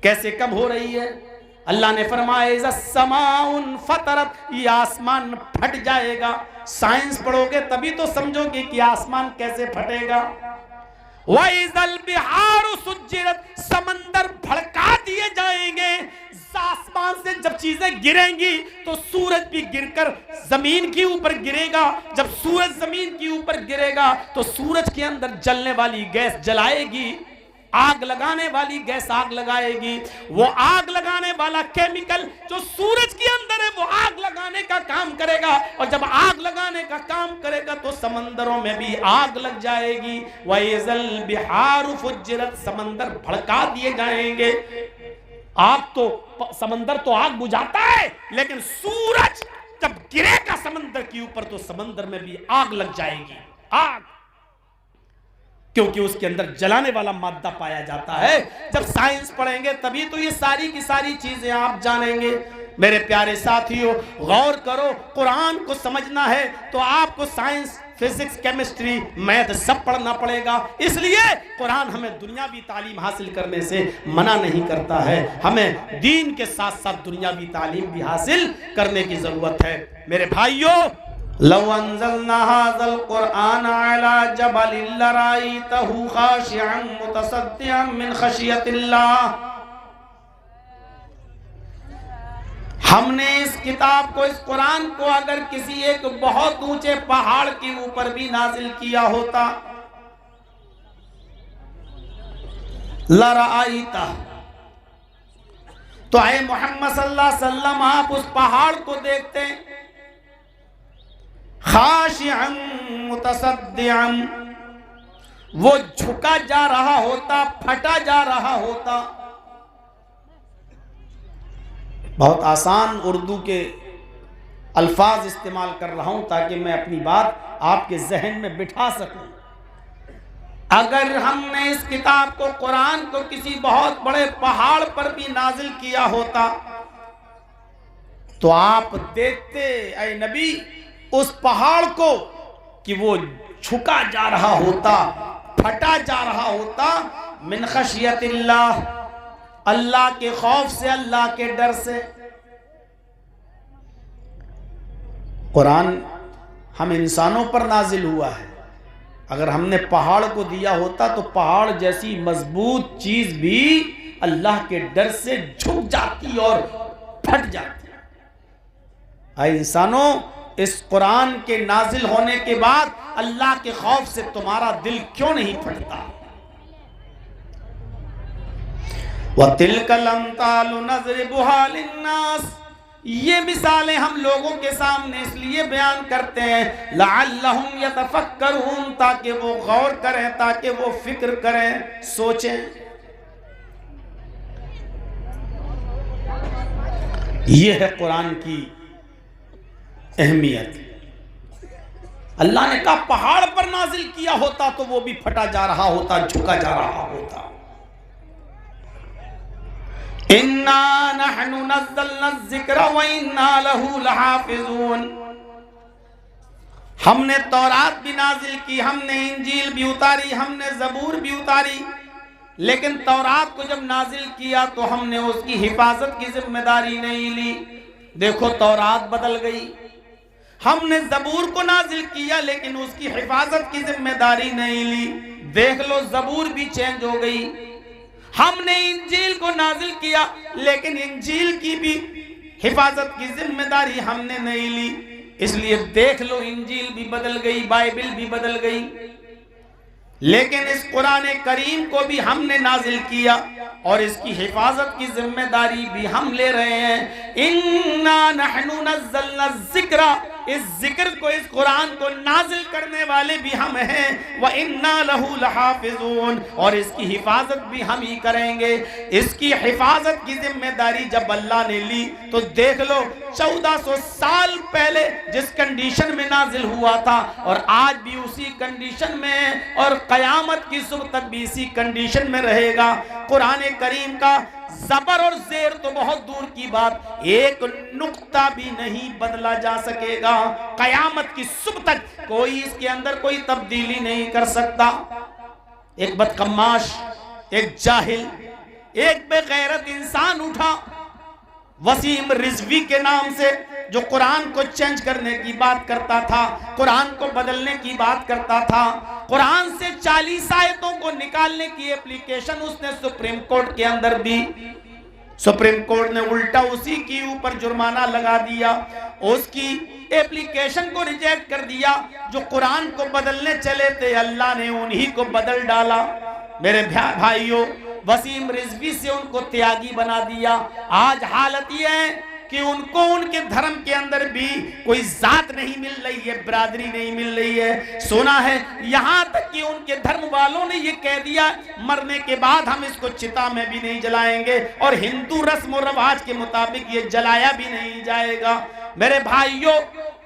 कैसे कम हो रही है। अल्लाह ने फरमाया समाउन फतरत, ये आसमान फट जाएगा। साइंस पढ़ोगे तभी तो समझोगे कि आसमान कैसे फटेगा। वइज़ल बिहारु सुज्जिरत, समंदर भड़का दिए जाएंगे। आसमान से जब चीजें गिरेंगी तो सूरज भी गिरकर जमीन के ऊपर गिरेगा। जब सूरज जमीन के ऊपर गिरेगा तो सूरज के अंदर जलने वाली गैस जलाएगी, आग लगाने वाली गैस आग लगाएगी। वो आग लगाने वाला केमिकल जो सूरज के अंदर है वो आग लगाने का काम करेगा, और जब आग लगाने का काम करेगा तो समंदरों में भी आग लग जाएगी। वइज़ल बिहारु फुज्जिरत, समंदर भड़का दिए जाएंगे। आग तो, समंदर तो आग बुझाता है, लेकिन सूरज जब गिरेगा समंदर के ऊपर तो समंदर में भी आग लग जाएगी, आग, क्योंकि उसके अंदर जलाने वाला मादा पाया जाता है। जब साइंस पढ़ेंगे तभी तो ये सारी की सारी चीजें आप जानेंगे। मेरे प्यारे साथियों, गौर करो, कुरान को समझना है तो आपको साइंस, फिजिक्स, केमिस्ट्री, मैथ सब पढ़ना पड़ेगा। इसलिए कुरान हमें दुनियावी तालीम हासिल करने से मना नहीं करता है, हमें दीन के साथ साथ दुनियावी तालीम भी हासिल करने की जरूरत है। मेरे भाइयों, लौ अंज़लना हाज़ल कुरआन अला जबलिन लराइतहु खाशिअन मुतसद्दिअन मिन खशियतिल्लाह, हमने इस किताब को, इस कुरान को अगर किसी एक बहुत ऊंचे पहाड़ के ऊपर भी नाजिल किया होता, लराइता, तो आए मोहम्मद सल्लल्लाहु अलैहि वसल्लम आप उस पहाड़ को देखते, खाशिअन मुतसद्दिअन, वो झुका जा रहा होता, फटा जा रहा होता। बहुत आसान उर्दू के अल्फाज इस्तेमाल कर रहा हूं ताकि मैं अपनी बात आपके जहन में बिठा सकूं। अगर हमने इस किताब को, कुरान को किसी बहुत बड़े पहाड़ पर भी नाजिल किया होता तो आप देखते ऐ नबी उस पहाड़ को कि वो झुका जा रहा होता, फटा जा रहा होता, मिन खशियतिल्लाह, अल्लाह के खौफ से, अल्लाह के डर से। कुरान हम इंसानों पर नाजिल हुआ है, अगर हमने पहाड़ को दिया होता तो पहाड़ जैसी मजबूत चीज भी अल्लाह के डर से झुक जाती और फट जाती। आए इंसानों, इस कुरान के नाजिल होने के बाद अल्लाह के खौफ से तुम्हारा दिल क्यों नहीं फटता? वतिलकल अम्तालु नज़रिबुहा लिन्नास, ये मिसालें हम लोगों के सामने इसलिए बयान करते हैं लअल्लहुम यतफक्करून, ताकि वो गौर करें, ताकि वो फिक्र करें, सोचें। ये है कुरान की अहमियत। अल्लाह ने कहा पहाड़ पर नाजिल किया होता तो वो भी फटा जा रहा होता, झुका जा रहा होता। इन्ना नहनु नज़्ज़लना ज़िक्र व इन्ना लहू लहाफ़िज़ून। हमने तौरात भी नाजिल की, हमने इंजील भी उतारी, हमने ज़बूर भी उतारी, लेकिन तौरात को जब नाजिल किया तो हमने उसकी हिफाजत की जिम्मेदारी नहीं ली। देखो तौरात बदल गई। हमने ज़बूर को नाजिल किया लेकिन उसकी हिफाजत की जिम्मेदारी नहीं ली। देख लो ज़बूर भी चेंज हो गई। हमने इंजील को नाजिल किया लेकिन इंजील की भी हिफाजत की जिम्मेदारी हमने नहीं ली। इसलिए देख लो इंजील भी बदल गई, बाइबल भी बदल गई, लेकिन इस कुरान करीम को भी हमने नाजिल किया और इसकी हिफाजत की जिम्मेदारी भी हम ले रहे हैं। इन्ना नहनु नज़्ज़लना ज़िक्रा, इस जिक्र को, इस कुरान को नाजिल करने वाले भी हम हैं। व इन्ना लहू लहाफ़िज़ून, और इसकी हिफाजत भी हम ही करेंगे। इसकी हिफाजत की जिम्मेदारी जब अल्लाह ने ली तो देख लो 1400 साल पहले जिस कंडीशन में नाजिल हुआ था और आज भी उसी कंडीशन में है और क़यामत की सुबह तक भी इसी कंडीशन में रहेगा। कुरान करीम का ज़बर और ज़ेर तो बहुत दूर की बात, एक नुक्ता भी नहीं बदला जा सकेगा। क़यामत की सुबह तक कोई इसके अंदर कोई तब्दीली नहीं कर सकता। एक बदकमाश, एक जाहिल, एक बेगैरत इंसान उठा वसीम रिजवी के नाम से, जो कुरान को चेंज करने की बात करता था, कुरान को बदलने की बात करता था। कुरान से 40 आयतों को निकालने की एप्लीकेशन उसने सुप्रीम कोर्ट के अंदर दी। सुप्रीम कोर्ट ने उल्टा उसी के ऊपर जुर्माना लगा दिया, उसकी एप्लीकेशन को रिजेक्ट कर दिया। जो कुरान को बदलने चले थे अल्लाह ने उन्हीं को बदल डाला। मेरे भाइयों, वसीम रिजवी से उनको त्यागी बना दिया। आज हालत यह है कि उनको उनके धर्म के अंदर भी कोई जात नहीं मिल रही है, बिरादरी नहीं मिल रही है। सुना है यहाँ तक कि उनके धर्म वालों ने ये कह दिया मरने के बाद हम इसको चिता में भी नहीं जलाएंगे और हिंदू रस्म और रवाज के मुताबिक ये जलाया भी नहीं जाएगा। मेरे भाइयों,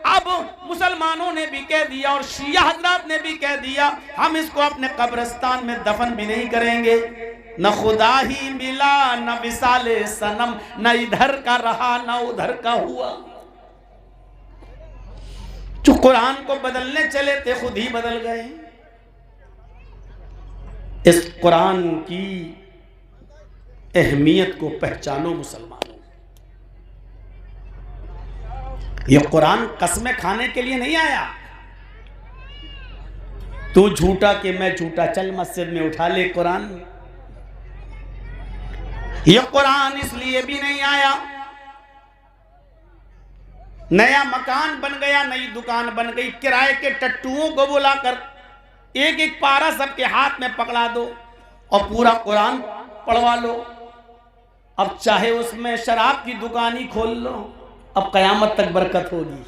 अब मुसलमानों ने भी कह दिया और शिया हजरात ने भी कह दिया हम इसको अपने कब्रिस्तान में दफन भी नहीं करेंगे। न खुदा ही मिला न विसाले सनम, न इधर का रहा न उधर का हुआ। जो कुरान को बदलने चले थे खुद ही बदल गए। इस कुरान की अहमियत को पहचानो मुसलमानों। यह कुरान कसमें खाने के लिए नहीं आया, तू झूठा कि मैं झूठा, चल मस्जिद में उठा ले कुरान। यह कुरान इसलिए भी नहीं आया नया मकान बन गया, नई दुकान बन गई, किराए के टट्टुओं को बुलाकर एक एक पारा सबके हाथ में पकड़ा दो और पूरा कुरान पढ़वा लो। अब चाहे उसमें शराब की दुकान ही खोल लो, अब कयामत तक बरकत होगी।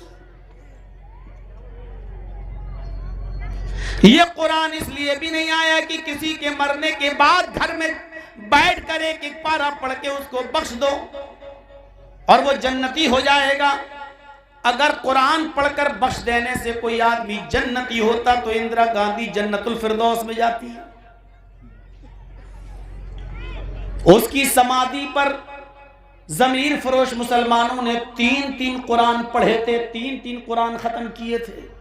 यह कुरान इसलिए भी नहीं आया कि किसी के मरने के बाद घर में बैठ कर एक एक पारा पढ़ के उसको बख्श दो और वो जन्नती हो जाएगा। अगर कुरान पढ़कर बख्श देने से कोई आदमी जन्नती होता तो इंदिरा गांधी जन्नतुल फिरदौस में जाती। उसकी समाधि पर जमीर फरोश मुसलमानों ने 3-3 कुरान पढ़े थे, 3-3 कुरान खत्म किए थे।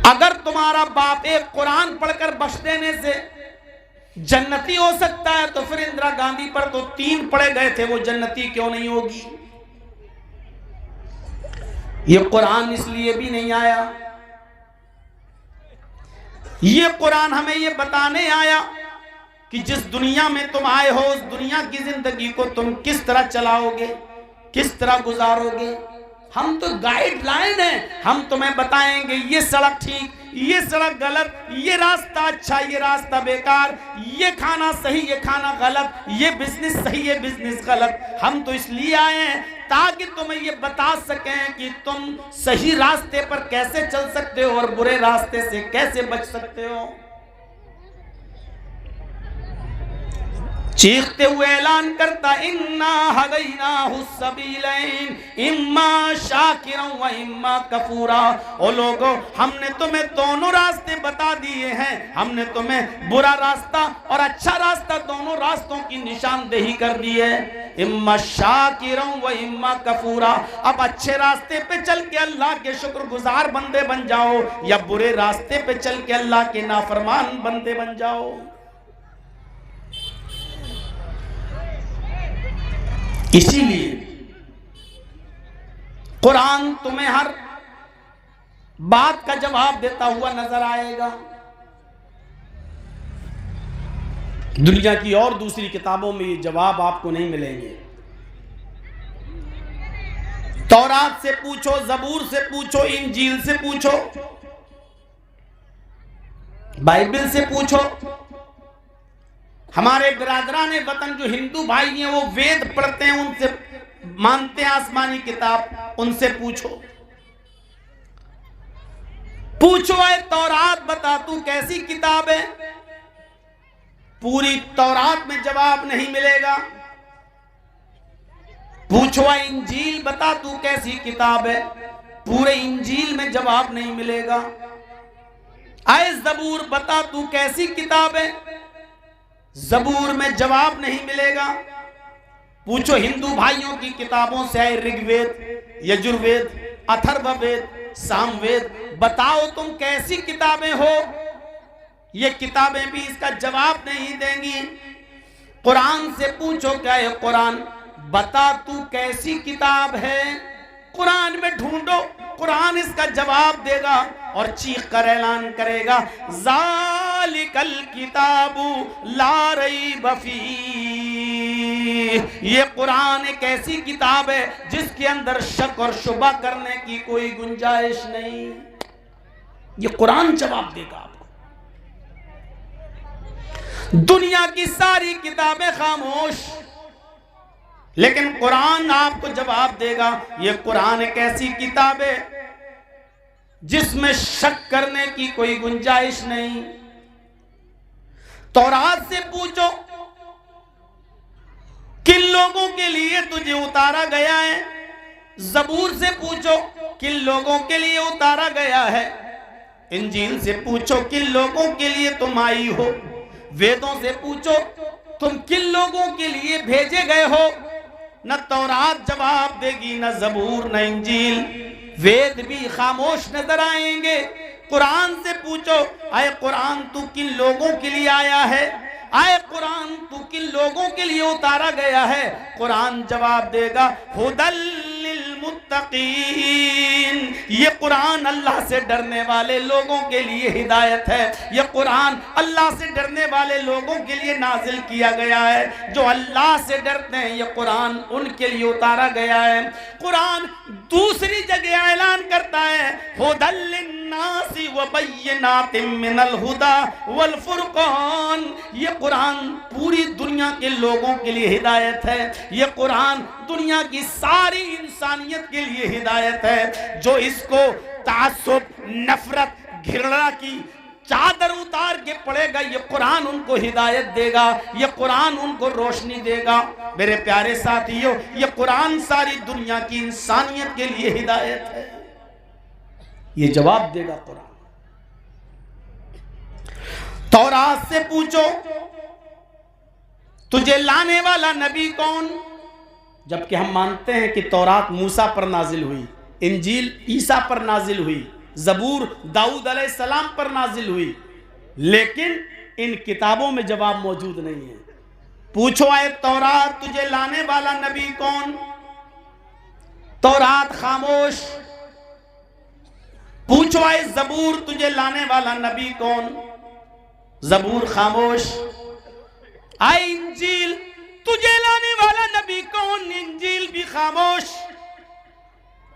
अगर तुम्हारा बाप एक कुरान पढ़कर बख्श देने से जन्नती हो सकता है तो फिर इंदिरा गांधी पर तो 3 पढ़े गए थे, वो जन्नती क्यों नहीं होगी? ये कुरान इसलिए भी नहीं आया। ये कुरान हमें ये बताने आया कि जिस दुनिया में तुम आए हो उस दुनिया की जिंदगी को तुम किस तरह चलाओगे, किस तरह गुजारोगे। हम तो गाइडलाइन है, हम तुम्हें बताएंगे ये सड़क ठीक, ये सड़क गलत, ये रास्ता अच्छा, ये रास्ता बेकार, ये खाना सही, ये खाना गलत, ये बिजनेस सही, ये बिजनेस गलत। हम तो इसलिए आए हैं ताकि तुम्हें ये बता सकें कि तुम सही रास्ते पर कैसे चल सकते हो और बुरे रास्ते से कैसे बच सकते हो। चीखते हुए ऐलान करता, इन्ना हदैनाहु सबीलैन इम्मा शाकिरन व इम्मा कफूरा। ओ लोगों, हमने तुम्हें दोनों रास्ते बता दिए हैं, हमने तुम्हें बुरा रास्ता और अच्छा रास्ता दोनों रास्तों की निशानदेही कर दी है। इम्मा शाकिरन व इम्मा कफूरा। अब अच्छे रास्ते पे चल के अल्लाह के शुक्रगुजार बंदे बन जाओ या बुरे रास्ते पे चल के अल्लाह के नाफरमान बंदे बन जाओ। इसीलिए कुरान तुम्हें हर बात का जवाब देता हुआ नजर आएगा। दुनिया की और दूसरी किताबों में ये जवाब आपको नहीं मिलेंगे। तौरात से पूछो, जबूर से पूछो, इंजील से पूछो, बाइबल से पूछो। हमारे बिरादरान वतन जो हिंदू भाई हैं वो वेद पढ़ते हैं, उनसे मानते हैं आसमानी किताब, उनसे पूछो। पूछो है तौरात बता तू कैसी किताब है, पूरी तौरात में जवाब नहीं मिलेगा। पूछो है इंजील बता तू कैसी किताब है, पूरे इंजील में जवाब नहीं मिलेगा। आए जबूर बता तू कैसी किताब है, जबूर में जवाब नहीं मिलेगा। पूछो हिंदू भाइयों की किताबों से, आए ऋग्वेद, यजुर्वेद, अथर्ववेद, सामवेद, बताओ तुम कैसी किताबें हो, ये किताबें भी इसका जवाब नहीं देंगी। कुरान से पूछो क्या है कुरान, बता तू कैसी किताब है, कुरान में ढूंढो, कुरान इसका जवाब देगा और चीख कर ऐलान करेगा, ज़ालिकल किताबु ला रैब फीह। ये कुरान एक ऐसी किताब है जिसके अंदर शक और शुबा करने की कोई गुंजाइश नहीं। ये कुरान जवाब देगा आपको। दुनिया की सारी किताबें खामोश, लेकिन कुरान आपको जवाब देगा। ये कुरान एक ऐसी किताब है जिसमें शक करने की कोई गुंजाइश नहीं। तौरात से पूछो किन लोगों के लिए तुझे उतारा गया है, जबूर से पूछो किन लोगों के लिए उतारा गया है, इंजील से पूछो किन लोगों के लिए तुम आई हो, वेदों से पूछो तुम किन लोगों के लिए भेजे गए हो। न तौरात जवाब देगी, न जबूर, न इंजील, वेद भी खामोश नजर आएंगे। कुरान से पूछो, आए कुरान तू किन लोगों के लिए आया है, आए कुरान तू किन लोगों के लिए उतारा गया है, कुरान जवाब देगा, हुदल लिल मुत्तकीन। ये कुरान अल्लाह से डरने वाले लोगों के लिए हिदायत है। ये कुरान अल्लाह से डरने वाले लोगों के लिए नाजिल किया गया है। जो अल्लाह से डरते हैं ये कुरान उनके लिए उतारा गया है। कुरान दूसरी जगह ऐलान करता है, हुदल लिन्नासी व बय्यिनातिम मिनल हुदा वल फुरकान। ये कुरान पूरी दुनिया के लोगों के लिए हिदायत है। ये कुरान दुनिया की सारी इंसानियत के लिए हिदायत है। जो इसको तासुब, नफरत, घृणा की चादर उतार के पड़ेगा, ये कुरान उनको हिदायत देगा, ये कुरान उनको रोशनी देगा। मेरे प्यारे साथियों, ये कुरान सारी दुनिया की इंसानियत के लिए हिदायत है। ये जवाब देगा कुरान। तौरात से पूछो तुझे लाने वाला नबी कौन, जबकि हम मानते हैं कि तौरात मूसा पर नाजिल हुई, इंजील ईसा पर नाजिल हुई, जबूर दाऊद अलैहिस्सलाम पर नाजिल हुई, लेकिन इन किताबों में जवाब मौजूद नहीं है। पूछो आए तौरात तुझे लाने वाला नबी कौन, तौरात खामोश। पूछो आए जबूर तुझे लाने वाला नबी कौन, जबूर खामोश। आए इंजील तुझे लाने वाला नबी कौन, इंजील भी खामोश।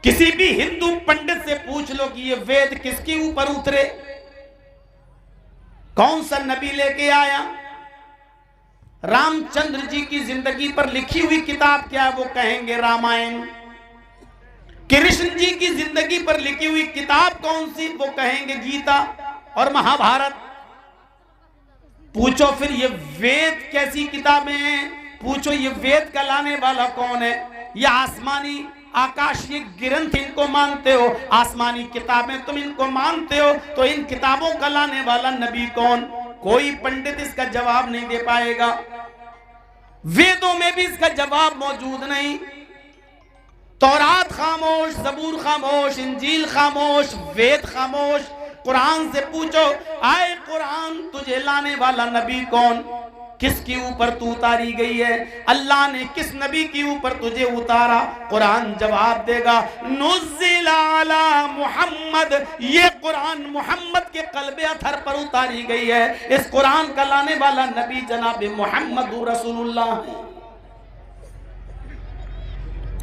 किसी भी हिंदू पंडित से पूछ लो कि ये वेद किसके ऊपर उतरे, कौन सा नबी लेके आया। रामचंद्र जी की जिंदगी पर लिखी हुई किताब क्या, वो कहेंगे रामायण। कृष्ण जी की जिंदगी पर लिखी हुई किताब कौन सी, वो कहेंगे गीता और महाभारत। पूछो फिर ये वेद कैसी किताबें हैं, पूछो ये वेद का लाने वाला कौन है। ये आसमानी आकाशीय ग्रंथ इनको मानते हो, आसमानी किताबें तुम इनको मानते हो, तो इन किताबों का लाने वाला नबी कौन? कोई पंडित इसका जवाब नहीं दे पाएगा। वेदों में भी इसका जवाब मौजूद नहीं। तौरात खामोश, जबूर खामोश, इंजील खामोश, वेद खामोश। कुरान से पूछो, आए कुरान तुझे लाने वाला नबी कौन? किसके ऊपर तू उतारी गई है? अल्लाह ने किस नबी के ऊपर तुझे उतारा? कुरान जवाब देगा, नुज़्ज़िल अला मुहम्मद, ये कुरान मोहम्मद के क़ल्बे अथर पर उतारी गई है। इस कुरान का लाने वाला नबी जनाब मोहम्मद रसूलुल्लाह है।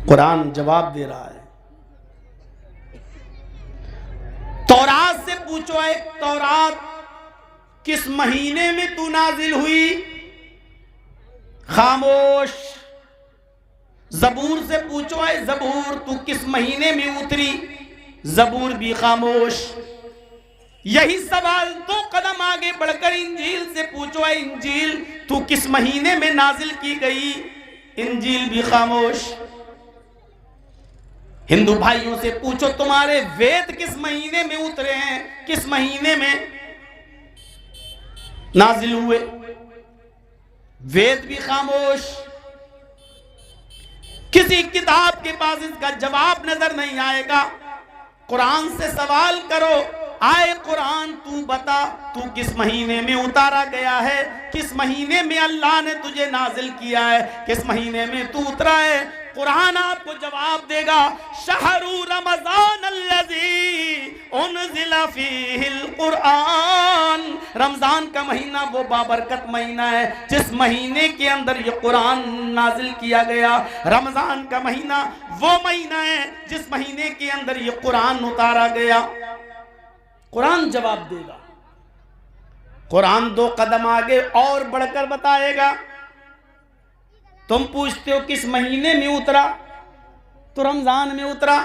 कुरान जवाब दे रहा है। तौरात से पूछो, है तौरात किस महीने में तू नाजिल हुई? खामोश। जबूर से पूछो, है जबूर तू किस महीने में उतरी? जबूर भी खामोश। यही सवाल 2 कदम आगे बढ़कर इंजील से पूछो, है इंजील तू किस महीने में नाजिल की गई? इंजील भी खामोश। हिंदू भाइयों से पूछो, तुम्हारे वेद किस महीने में उतरे हैं, किस महीने में नाजिल हुए? वेद भी खामोश। किसी किताब के पास इसका जवाब नजर नहीं आएगा। कुरान से सवाल करो, आए कुरान तू बता तू किस महीने में उतारा गया है, किस महीने में अल्लाह ने तुझे नाजिल किया है, किस महीने में तू उतरा है? कुरान आपको जवाब देगा, शहरु रमजान अल्लज़ी उनज़िला फ़ीहिल कुरान। रमजान का महीना वो बाबरकत महीना है जिस महीने के अंदर ये कुरान नाजिल किया गया। रमजान का महीना वो महीना है जिस महीने के अंदर ये कुरान उतारा गया। कुरान जवाब देगा। कुरान 2 कदम आगे और बढ़कर बताएगा। तुम पूछते हो किस महीने में उतरा, तो रमजान में उतरा।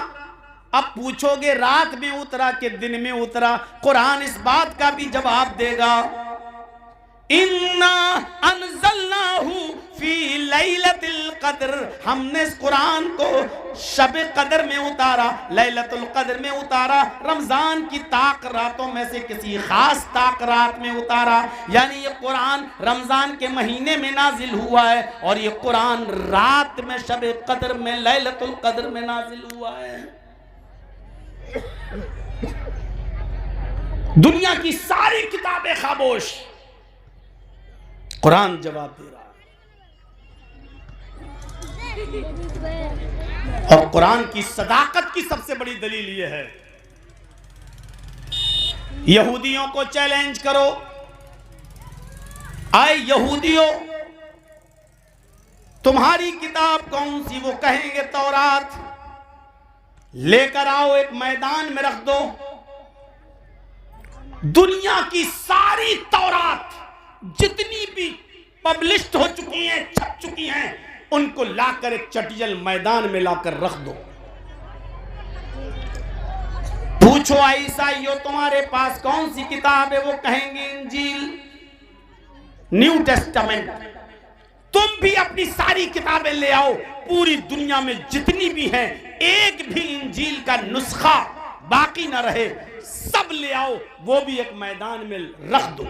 अब पूछोगे रात में उतरा कि दिन में उतरा, कुरान इस बात का भी जवाब देगा, इन्ना अनज़लनाहु फी लैलतिल क़द्र, हमने इस कुरान को शब कदर में उतारा, लैलतुल क़द्र में उतारा, रमजान की ताक रातों में से किसी खास ताक रात में उतारा। यानी ये कुरान रमजान के महीने में नाजिल हुआ है और ये कुरान रात में शब कदर में लैलतुल क़द्र में नाजिल हुआ है। दुनिया की सारी किताबें खामोश, कुरान जवाब दे रहा है। और कुरान की सदाकत की सबसे बड़ी दलील यह है, यहूदियों को चैलेंज करो, आए यहूदियों तुम्हारी किताब कौन सी? वो कहेंगे तौरात। लेकर आओ, एक मैदान में रख दो, दुनिया की सारी तौरात जितनी भी पब्लिश्ड हो चुकी हैं, छप चुकी हैं, उनको लाकर एक चटियल मैदान में लाकर रख दो। पूछो ईसाइयों तुम्हारे पास कौन सी किताब है? वो कहेंगे इंजील, न्यू टेस्टामेंट। तुम भी अपनी सारी किताबें ले आओ, पूरी दुनिया में जितनी भी हैं, एक भी इंजील का नुस्खा बाकी ना रहे, सब ले आओ, वो भी एक मैदान में रख दो।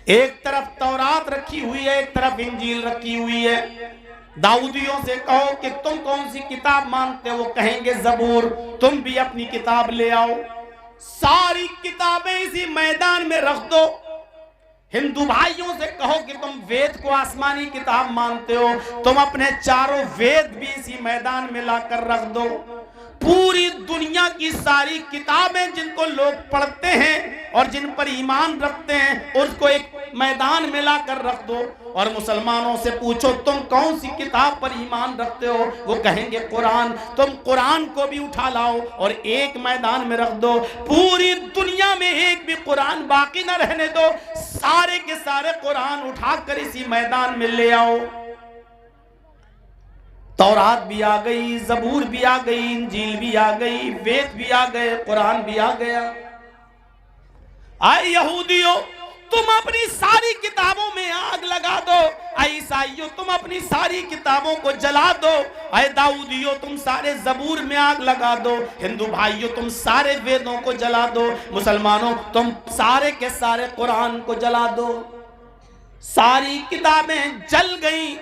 एक तरफ तौरात रखी हुई है, एक तरफ इंजील रखी हुई है। दाऊदियों से कहो कि तुम कौन सी किताब मानते हो? वो कहेंगे जबूर। तुम भी अपनी किताब ले आओ, सारी किताबें इसी मैदान में रख दो। हिंदू भाइयों से कहो कि तुम वेद को आसमानी किताब मानते हो, तुम अपने चारों वेद भी इसी मैदान में लाकर रख दो। पूरी दुनिया की सारी किताबें जिनको लोग पढ़ते हैं और जिन पर ईमान रखते हैं, उसको एक मैदान में लाकर रख दो। और मुसलमानों से पूछो तुम कौन सी किताब पर ईमान रखते हो? वो कहेंगे कुरान। तुम कुरान को भी उठा लाओ और एक मैदान में रख दो। पूरी दुनिया में एक भी कुरान बाकी न रहने दो, सारे के सारे कुरान उठाकर इसी मैदान में ले आओ। तौरात भी आ गई, जबूर भी आ गई, इंजील भी आ गई, वेद भी आ गए, कुरान भी आ गया। आए यहूदियों तुम अपनी सारी किताबों में आग लगा दो, ईसाइयों तुम अपनी सारी किताबों को जला दो, दाऊदियों तुम सारे जबूर में आग लगा दो, हिंदू भाइयों तुम सारे वेदों को जला दो, मुसलमानों तुम सारे के सारे कुरान को जला दो। सारी किताबें जल गई,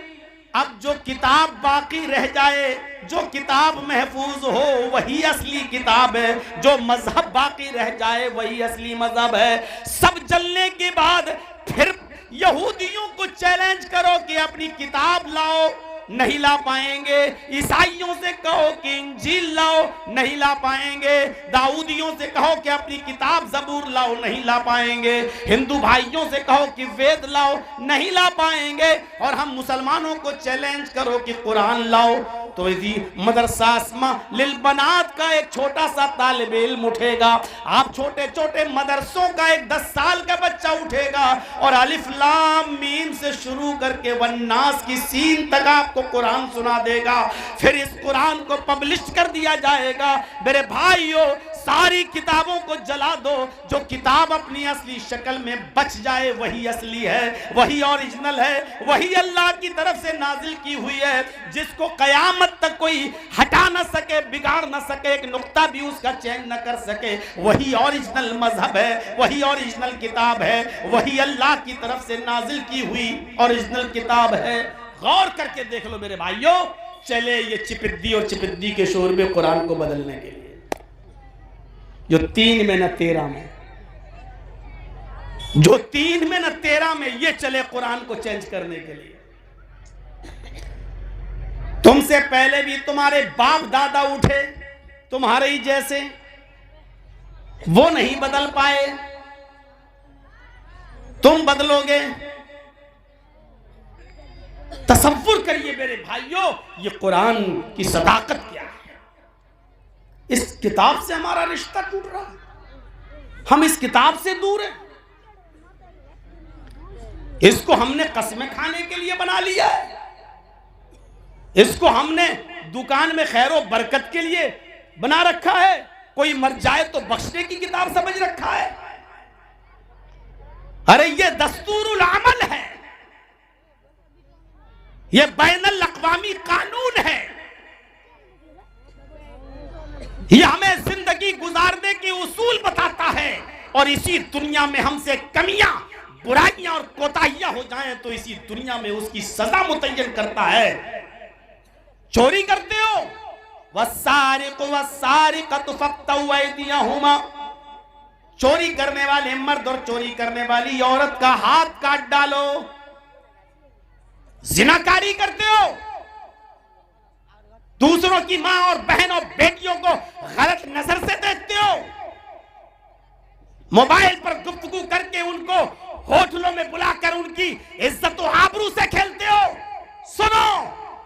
अब जो किताब बाकी रह जाए, जो किताब महफूज हो वही असली किताब है, जो मजहब बाकी रह जाए वही असली मजहब है। सब जलने के बाद फिर यहूदियों को चैलेंज करो कि अपनी किताब लाओ, नहीं ला पाएंगे। ईसाइयों से कहो कि इंजील लाओ, नहीं ला पाएंगे। दाऊदियों से कहो कि अपनी किताब जबूर लाओ, नहीं ला पाएंगे। हिंदू भाइयों से कहो कि वेद लाओ, नहीं ला पाएंगे। और हम मुसलमानों को चैलेंज करो कि कुरान लाओ, तो मदरसा अस्मा लिल बनात का एक छोटा सा तालिब इल्म उठेगा, आप छोटे छोटे मदरसों का एक 10 साल का बच्चा उठेगा और अलिफ लाम मीम से शुरू करके वन्नास की सीन तक आपको कुरान सुना देगा। फिर इस कुरान को पब्लिश कर दिया जाएगा। मेरे भाइयों, सारी किताबों को जला दो, जो किताब अपनी असली शक्ल में बच जाए वही असली है, वही ओरिजिनल है, वही अल्लाह की तरफ से नाजिल की हुई है, जिसको कयामत तक कोई हटा न सके, बिगाड़ न सके, एक नुक्ता भी उसका चेंज न कर सके। वही ओरिजिनल मजहब है, वही ओरिजिनल किताब है, वही अल्लाह की तरफ से नाजिल की हुई ओरिजिनल किताब है। गौर करके देख लो मेरे भाइयों, चले ये चिपिद्दी और चिपिद्दी के शोर में कुरान को बदलने के लिए, जो 3 में न 13 में, जो 3 में न 13 में ये चले कुरान को चेंज करने के लिए। तुमसे पहले भी तुम्हारे बाप दादा उठे तुम्हारे ही जैसे, वो नहीं बदल पाए, तुम बदलोगे? तसव्वुर करिए मेरे भाइयों, ये कुरान की सदाकत क्या है। इस किताब से हमारा रिश्ता टूट रहा है, हम इस किताब से दूर हैं। इसको हमने कस्में खाने के लिए बना लिया है, इसको हमने दुकान में खैरो बरकत के लिए बना रखा है, कोई मर जाए तो बख्शने की किताब समझ रखा है। अरे ये दस्तूरुल अमल है, ये बैनुल अक़वामी कानून है, ये हमें जिंदगी गुजारने के उसूल बताता है। और इसी दुनिया में हमसे कमियां, बुराइयां और कोताहियां हो जाएं तो इसी दुनिया में उसकी सजा मुतय्यन करता है। चोरी करते हो, वस्सारिक़ु वस्सारिक़तु फ़क़्तऊ अयदियहुमा, चोरी करने वाले मर्द और चोरी करने वाली औरत का हाथ काट डालो। जिनाकारी करते हो, दूसरों की मां और बहन और बेटियों को गलत नजर से देखते हो, मोबाइल पर गुफ्तगू करके उनको होटलों में बुलाकर उनकी इज्जत और आबरू से खेलते हो। सुनो,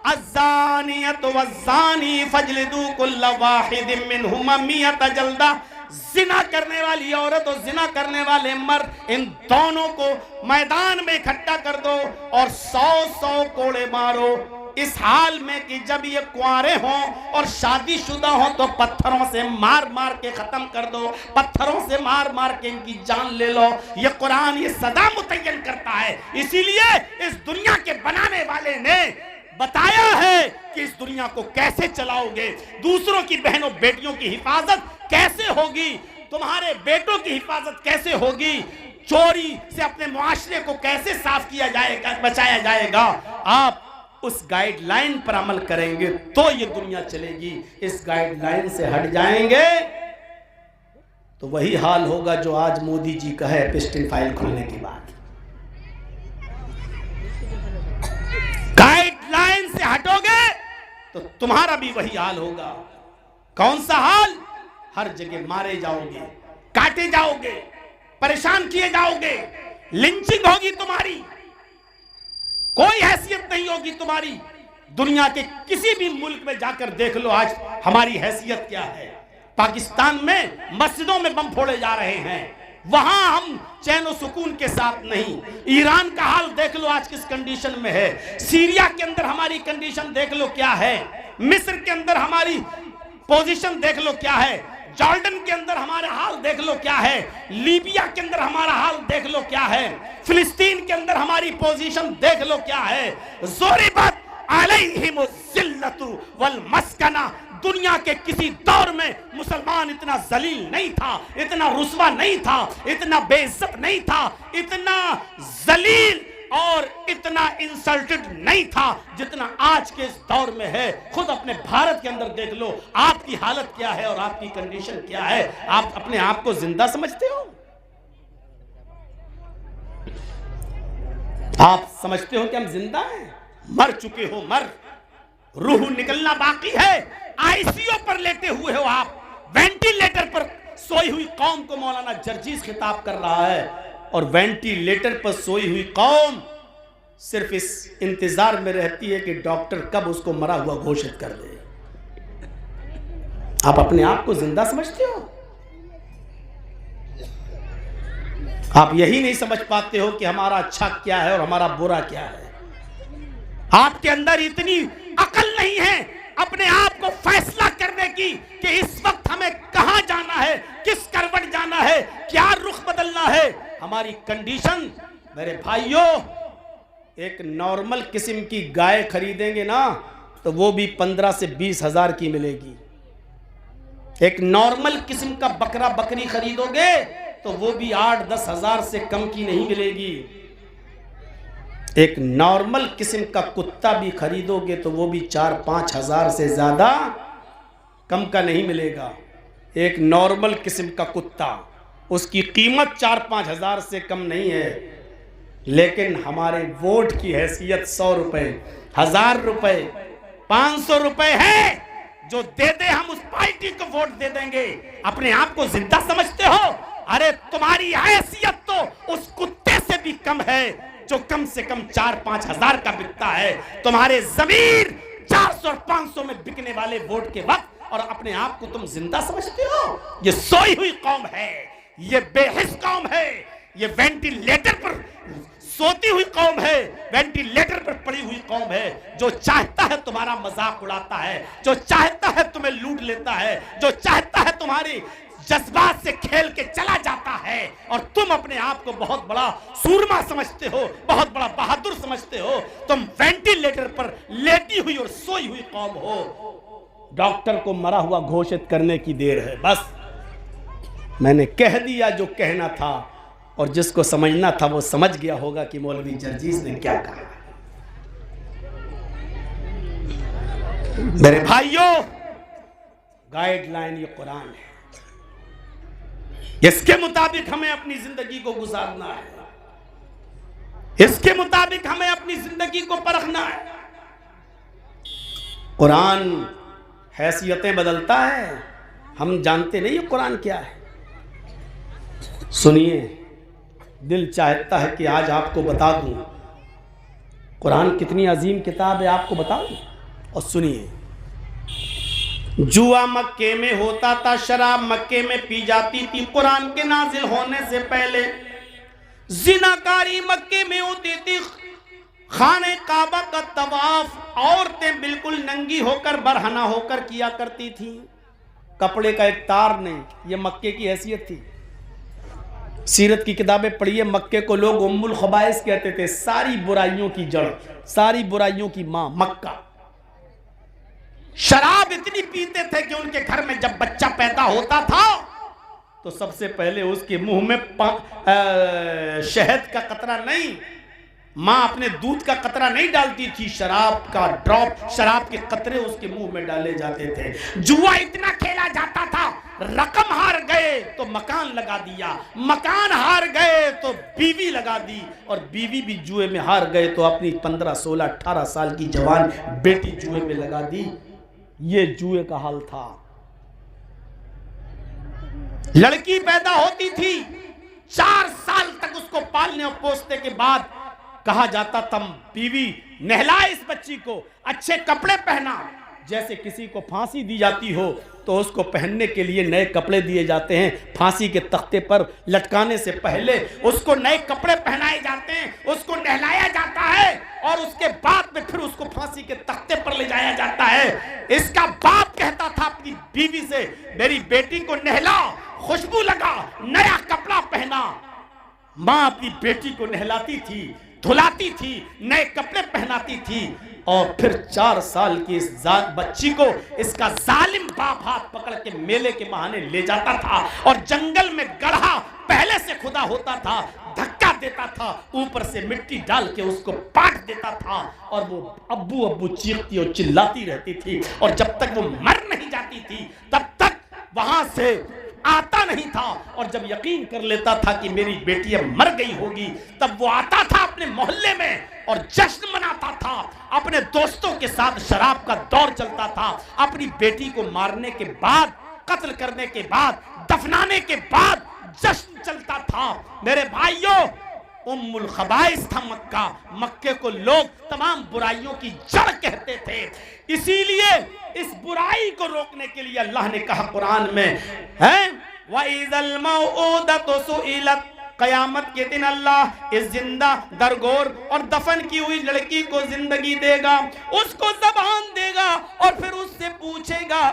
अज़्ज़ानियतु वज़्ज़ानी फजलिदू कुल्ल वाहिदिम मिनहुमा मियत जल्दा, जिना करने वाली औरत और जिना करने वाले मर्द, इन दोनों को मैदान में इकट्ठा कर दो और 100-100 कोड़े मारो, इस हाल में कि जब ये कुंवारे हों और शादीशुदा हों तो पत्थरों से मार मार के खत्म कर दो, पत्थरों से मार मार के इनकी जान ले लो। ये कुरान ये सदा मुतय्यन करता है। इसीलिए इस दुनिया के बनाने वाले ने बताया है कि इस दुनिया को कैसे चलाओगे, दूसरों की बहनों बेटियों की हिफाजत कैसे होगी, तुम्हारे बेटों की हिफाजत कैसे होगी, चोरी से अपने मुआशरे को कैसे साफ किया जाएगा, बचाया जाएगा। आप उस गाइडलाइन पर अमल करेंगे तो ये दुनिया चलेगी। इस गाइडलाइन से हट जाएंगे तो वही हाल होगा जो आज मोदी जी का है पिस्टन फाइल खुलने के बाद। गाइडलाइन से हटोगे तो तुम्हारा भी वही हाल होगा। कौन सा हाल? हर जगह मारे जाओगे, काटे जाओगे, परेशान किए जाओगे, लिंचिंग होगी तुम्हारी, कोई हैसियत नहीं होगी तुम्हारी। दुनिया के किसी भी मुल्क में जाकर देख लो आज हमारी हैसियत क्या है। पाकिस्तान में मस्जिदों में बम फोड़े जा रहे हैं, वहां हम चैन और सुकून के साथ नहीं। ईरान का हाल देख लो आज किस कंडीशन में है। सीरिया के अंदर हमारी कंडीशन देख लो क्या है। मिस्र के अंदर हमारी पोजीशन देख लो क्या है। जॉर्डन के अंदर हमारा हाल देख लो क्या है, लीबिया के अंदर हमारा हाल देख लो क्या है, फिलिस्तीन के अंदर हमारी पोजीशन देख लो क्या है। ज़ुरिबत अलैहिमुज़्ज़िल्लतु वल मस्कना। दुनिया के किसी दौर में मुसलमान इतना जलील नहीं था, इतना रुस्वा नहीं था, इतना बेइज्जत नहीं था, इतना जलील और इतना इंसल्टेड नहीं था जितना आज के इस दौर में है। खुद अपने भारत के अंदर देख लो आपकी हालत क्या है और आपकी कंडीशन क्या है। आप अपने आप को जिंदा समझते हो? आप समझते हो कि हम जिंदा हैं? मर चुके हो, मर, रूह निकलना बाकी है। आईसीयू पर लेटे हुए हो आप, वेंटिलेटर पर सोई हुई कौम को मौलाना जर्जीस खिताब कर रहा है, और वेंटिलेटर पर सोई हुई कौम सिर्फ इस इंतजार में रहती है कि डॉक्टर कब उसको मरा हुआ घोषित कर दे। आप अपने आप को जिंदा समझते हो? आप यही नहीं समझ पाते हो कि हमारा अच्छा क्या है और हमारा बुरा क्या है। आपके अंदर इतनी अकल नहीं है अपने आप को फैसला करने की कि इस वक्त हमें कहां जाना है, किस करवट जाना है, क्या रुख बदलना है। हमारी कंडीशन, मेरे भाइयों, एक नॉर्मल किस्म की गाय खरीदेंगे ना तो वो भी 15 से 20 हजार की मिलेगी। एक नॉर्मल किस्म का बकरा बकरी खरीदोगे तो वो भी 8-10 हजार से कम की नहीं मिलेगी। एक नॉर्मल किस्म का कुत्ता भी खरीदोगे तो वो भी 4-5 हजार से ज्यादा कम का नहीं मिलेगा। एक नॉर्मल किस्म का कुत्ता, उसकी कीमत 4-5 हजार से कम नहीं है। लेकिन हमारे वोट की हैसियत 100 रुपए, 1000 रुपए, 500 रुपए है। जो दे दे हम उस पार्टी को वोट दे देंगे। अपने आप को जिंदा समझते हो? अरे तुम्हारी हैसियत तो उस कुत्ते से भी कम है जो कम से कम 4-5 हजार का बिकता है। तुम्हारे जमीर 400 और 500 में बिकने वाले वोट के वक्त, और अपने आप को तुम जिंदा समझते हो? ये सोई हुई कौम है, ये बेहिस कौम है, ये वेंटिलेटर पर सोती हुई कौम है, वेंटिलेटर पर पड़ी हुई कौम है। जो चाहता है तुम्हारा मजाक उड़ाता है, जो चाहता है तुम्हें लूट लेता है, जो चाहता है तुम्हारी जज्बात से खेल के चला जाता है, और तुम अपने आप को बहुत बड़ा सूरमा समझते हो, बहुत बड़ा बहादुर समझते हो। तुम वेंटिलेटर पर लेटी हुई और सोई हुई कौम हो। डॉक्टर को मरा हुआ घोषित करने की देर है। बस मैंने कह दिया जो कहना था, और जिसको समझना था वो समझ गया होगा कि मौलवी जर्जीस ने क्या कहा। मेरे भाइयों, गाइडलाइन ये कुरान है, इसके मुताबिक हमें अपनी जिंदगी को गुजारना है, इसके मुताबिक हमें अपनी जिंदगी को परखना है। कुरान हैसियतें बदलता है, हम जानते नहीं ये कुरान क्या है। सुनिए, दिल चाहता है कि आज आपको बता दूं कुरान कितनी अजीम किताब है, आपको बता दूं। और सुनिए, जुआ मक्के में होता था, शराब मक्के में पी जाती थी कुरान के नाजिल होने से पहले। जिनाकारी मक्के में होती थी, खाने काबा का तवाफ औरतें बिल्कुल नंगी होकर बरहना होकर किया करती थी, कपड़े का एक तार नहीं। ये मक्के की हैसियत थी। सीरत की किताबें पढ़िए, मक्के को लोग उम्मुल खबाइस कहते थे, सारी बुराइयों की जड़, सारी बुराइयों की मां मक्का। शराब इतनी पीते थे कि उनके घर में जब बच्चा पैदा होता था तो सबसे पहले उसके मुंह में शहद का कतरा नहीं, मां अपने दूध का कतरा नहीं डालती थी, शराब का ड्रॉप, शराब के कतरे उसके मुंह में डाले जाते थे। जुआ इतना खेला जाता था, रकम हार गए तो मकान लगा दिया, मकान हार गए तो बीवी लगा दी, और बीवी भी जुए में हार गए तो अपनी 15, 16, 18 साल की जवान बेटी जुए में लगा दी। ये जुए का हाल था। लड़की पैदा होती थी, 4 साल तक उसको पालने और पोसने के बाद कहा जाता था बीवी नहला इस बच्ची को, अच्छे कपड़े पहना। जैसे किसी को फांसी दी जाती हो तो उसको पहनने के लिए नए कपड़े दिए जाते हैं, फांसी के तख्ते पर लटकाने से पहले उसको नए कपड़े पहनाए जाते हैं, उसको नहलाया जाता है, और उसके बाद में फिर उसको फांसी के तख्ते पर ले जाया जाता है। इसका बाप कहता था अपनी बीवी से, मेरी बेटी को नहला, खुशबू लगा, नया कपड़ा पहना। मां अपनी बेटी को नहलाती थी, धुलाती थी, नए कपड़े पहनाती थी और फिर 4 साल की इस बच्ची को इसका जालिम बाप हाथ पकड़ के मेले के बहाने ले जाता था और जंगल में गड्ढा पहले से खुदा होता था, धक्का देता था, ऊपर से मिट्टी डाल के उसको पाट देता था और वो अब्बू अब्बू चीखती और चिल्लाती रहती थी और जब तक वो मर नहीं जाती थी तब तक वहां से आता नहीं था। और जब यकीन कर लेता था कि मेरी बेटी अब मर गई होगी तब वो आता था अपने मोहल्ले में और जश्न मनाता था, अपने दोस्तों के साथ शराब का दौर चलता था। अपनी बेटी को मारने के बाद, कत्ल करने के बाद, दफनाने के बाद जश्न चलता था। मेरे भाइयों, उम्मुल खबाइस था मक्का। मक्के को लोग तमाम बुराइयों की जड़ कहते थे। इसीलिए इस बुराई को रोकने के लिए अल्लाह ने कहा कुरान में, है वइज़ल मौऊदतु सुइलत, कयामत के दिन अल्लाह इस जिंदा, दरगोर और दफन की हुई लड़की को जिंदगी देगा, उसको ज़बान देगा और फिर उससे पूछेगा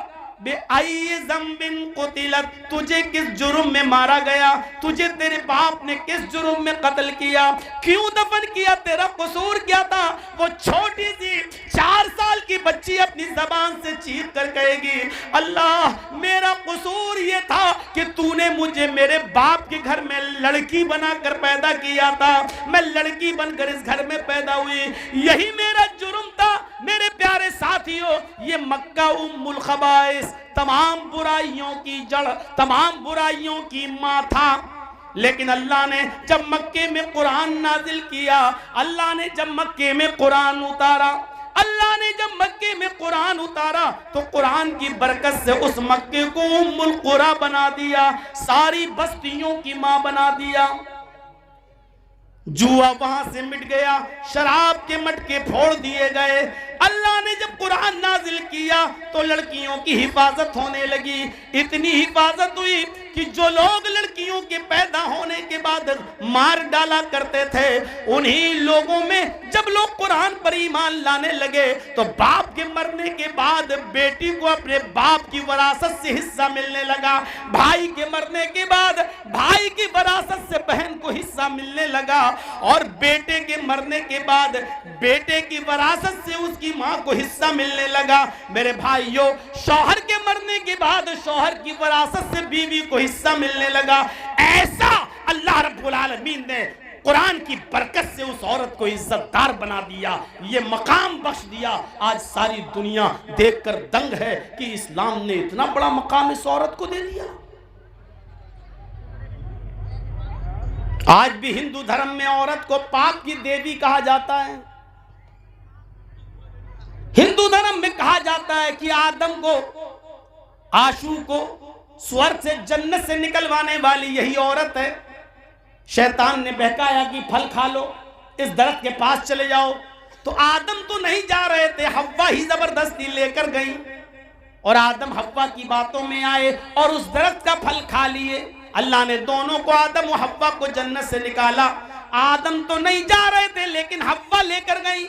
बेआई ज़म्बिन कुतिलत, तुझे किस जुर्म में मारा गया, तुझे तेरे बाप ने किस जुर्म में कत्ल किया, क्यों दफन किया, तेरा कसूर क्या था। वो छोटी सी 4 साल की बच्ची अपनी जबान से चीख कर कहेगी, अल्लाह मेरा कसूर ये था कि तूने मुझे मेरे बाप के घर में लड़की बनाकर पैदा किया था, मैं लड़की बनकर इस घर में पैदा हुई, यही मेरा जुर्म था। मेरे प्यारे साथियों, ये मक्का उम्मुल खबाइस, तमाम बुराइयों की जड़, तमाम बुराइयों की मां था। लेकिन अल्लाह ने जब मक्के में कुरान नाजिल किया, अल्लाह ने जब मक्के में कुरान उतारा, अल्लाह ने जब मक्के में कुरान उतारा तो कुरान की बरकत से उस मक्के को उम्मुल कुरा बना दिया, सारी बस्तियों की मां बना दिया। जुआ वहां से मिट गया, शराब के मटके फोड़ दिए गए। अल्लाह ने जब कुरान नाजिल किया तो लड़कियों की हिफाजत होने लगी। इतनी हिफाजत हुई कि जो लोग लड़कियों के पैदा होने के बाद मार डाला करते थे, उन्हीं लोगों में जब लोग कुरान पर ईमान लाने लगे तो बाप के मरने के बाद बेटी को अपने बाप की वरासत से हिस्सा मिलने लगा, भाई के मरने के बाद भाई की वरासत से बहन को हिस्सा मिलने लगा और बेटे के मरने के बाद बेटे की वरासत से उसकी मां को हिस्सा मिलने लगा। मेरे भाइयों, शौहर के मरने के बाद शौहर की वरासत से बीवी को हिस्सा मिलने लगा। ऐसा अल्लाह रब्बुल आलमीन ने कुरान की बरकत से उस औरत को इज्जतदार बना दिया, ये मकाम बख्श दिया। आज सारी दुनिया देखकर दंग है कि इस्लाम ने इतना बड़ा मकाम इस औरत को दे दिया। आज भी हिंदू धर्म में औरत को पाप की देवी कहा जाता है। हिंदू धर्म में कहा जाता है कि आदम को, आशू को स्वर्ग से, जन्नत से निकलवाने वाली यही औरत है। शैतान ने बहकाया कि फल खा लो, इस दरख्त के पास चले जाओ, तो आदम तो नहीं जा रहे थे, हव्वा ही जबरदस्ती लेकर गई और आदम हव्वा की बातों में आए और उस दरख्त का फल खा लिए। अल्लाह ने दोनों को, आदम और हव्वा को, जन्नत से निकाला। आदम तो नहीं जा रहे थे लेकिन हव्वा लेकर गई।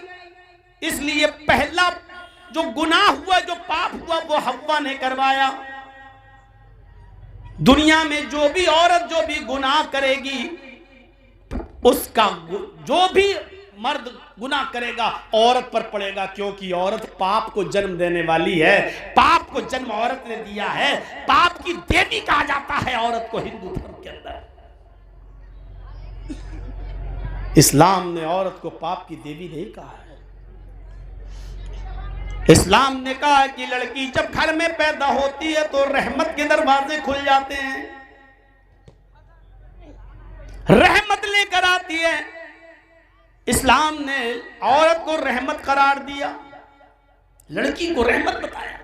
इसलिए पहला जो गुनाह हुआ, जो पाप हुआ, वो हव्वा ने करवाया। दुनिया में जो भी औरत जो भी गुनाह करेगी, उसका जो भी मर्द गुनाह करेगा औरत पर पड़ेगा, क्योंकि औरत पाप को जन्म देने वाली है। पाप को जन्म औरत ने दिया है। पाप की देवी कहा जाता है औरत को हिंदू धर्म के अंदर। इस्लाम ने औरत को पाप की देवी नहीं कहा है। इस्लाम ने कहा कि लड़की जब घर में पैदा होती है तो रहमत के दरवाजे खुल जाते हैं, रहमत लेकर आती है। इस्लाम ने औरत को रहमत करार दिया, लड़की को रहमत बताया।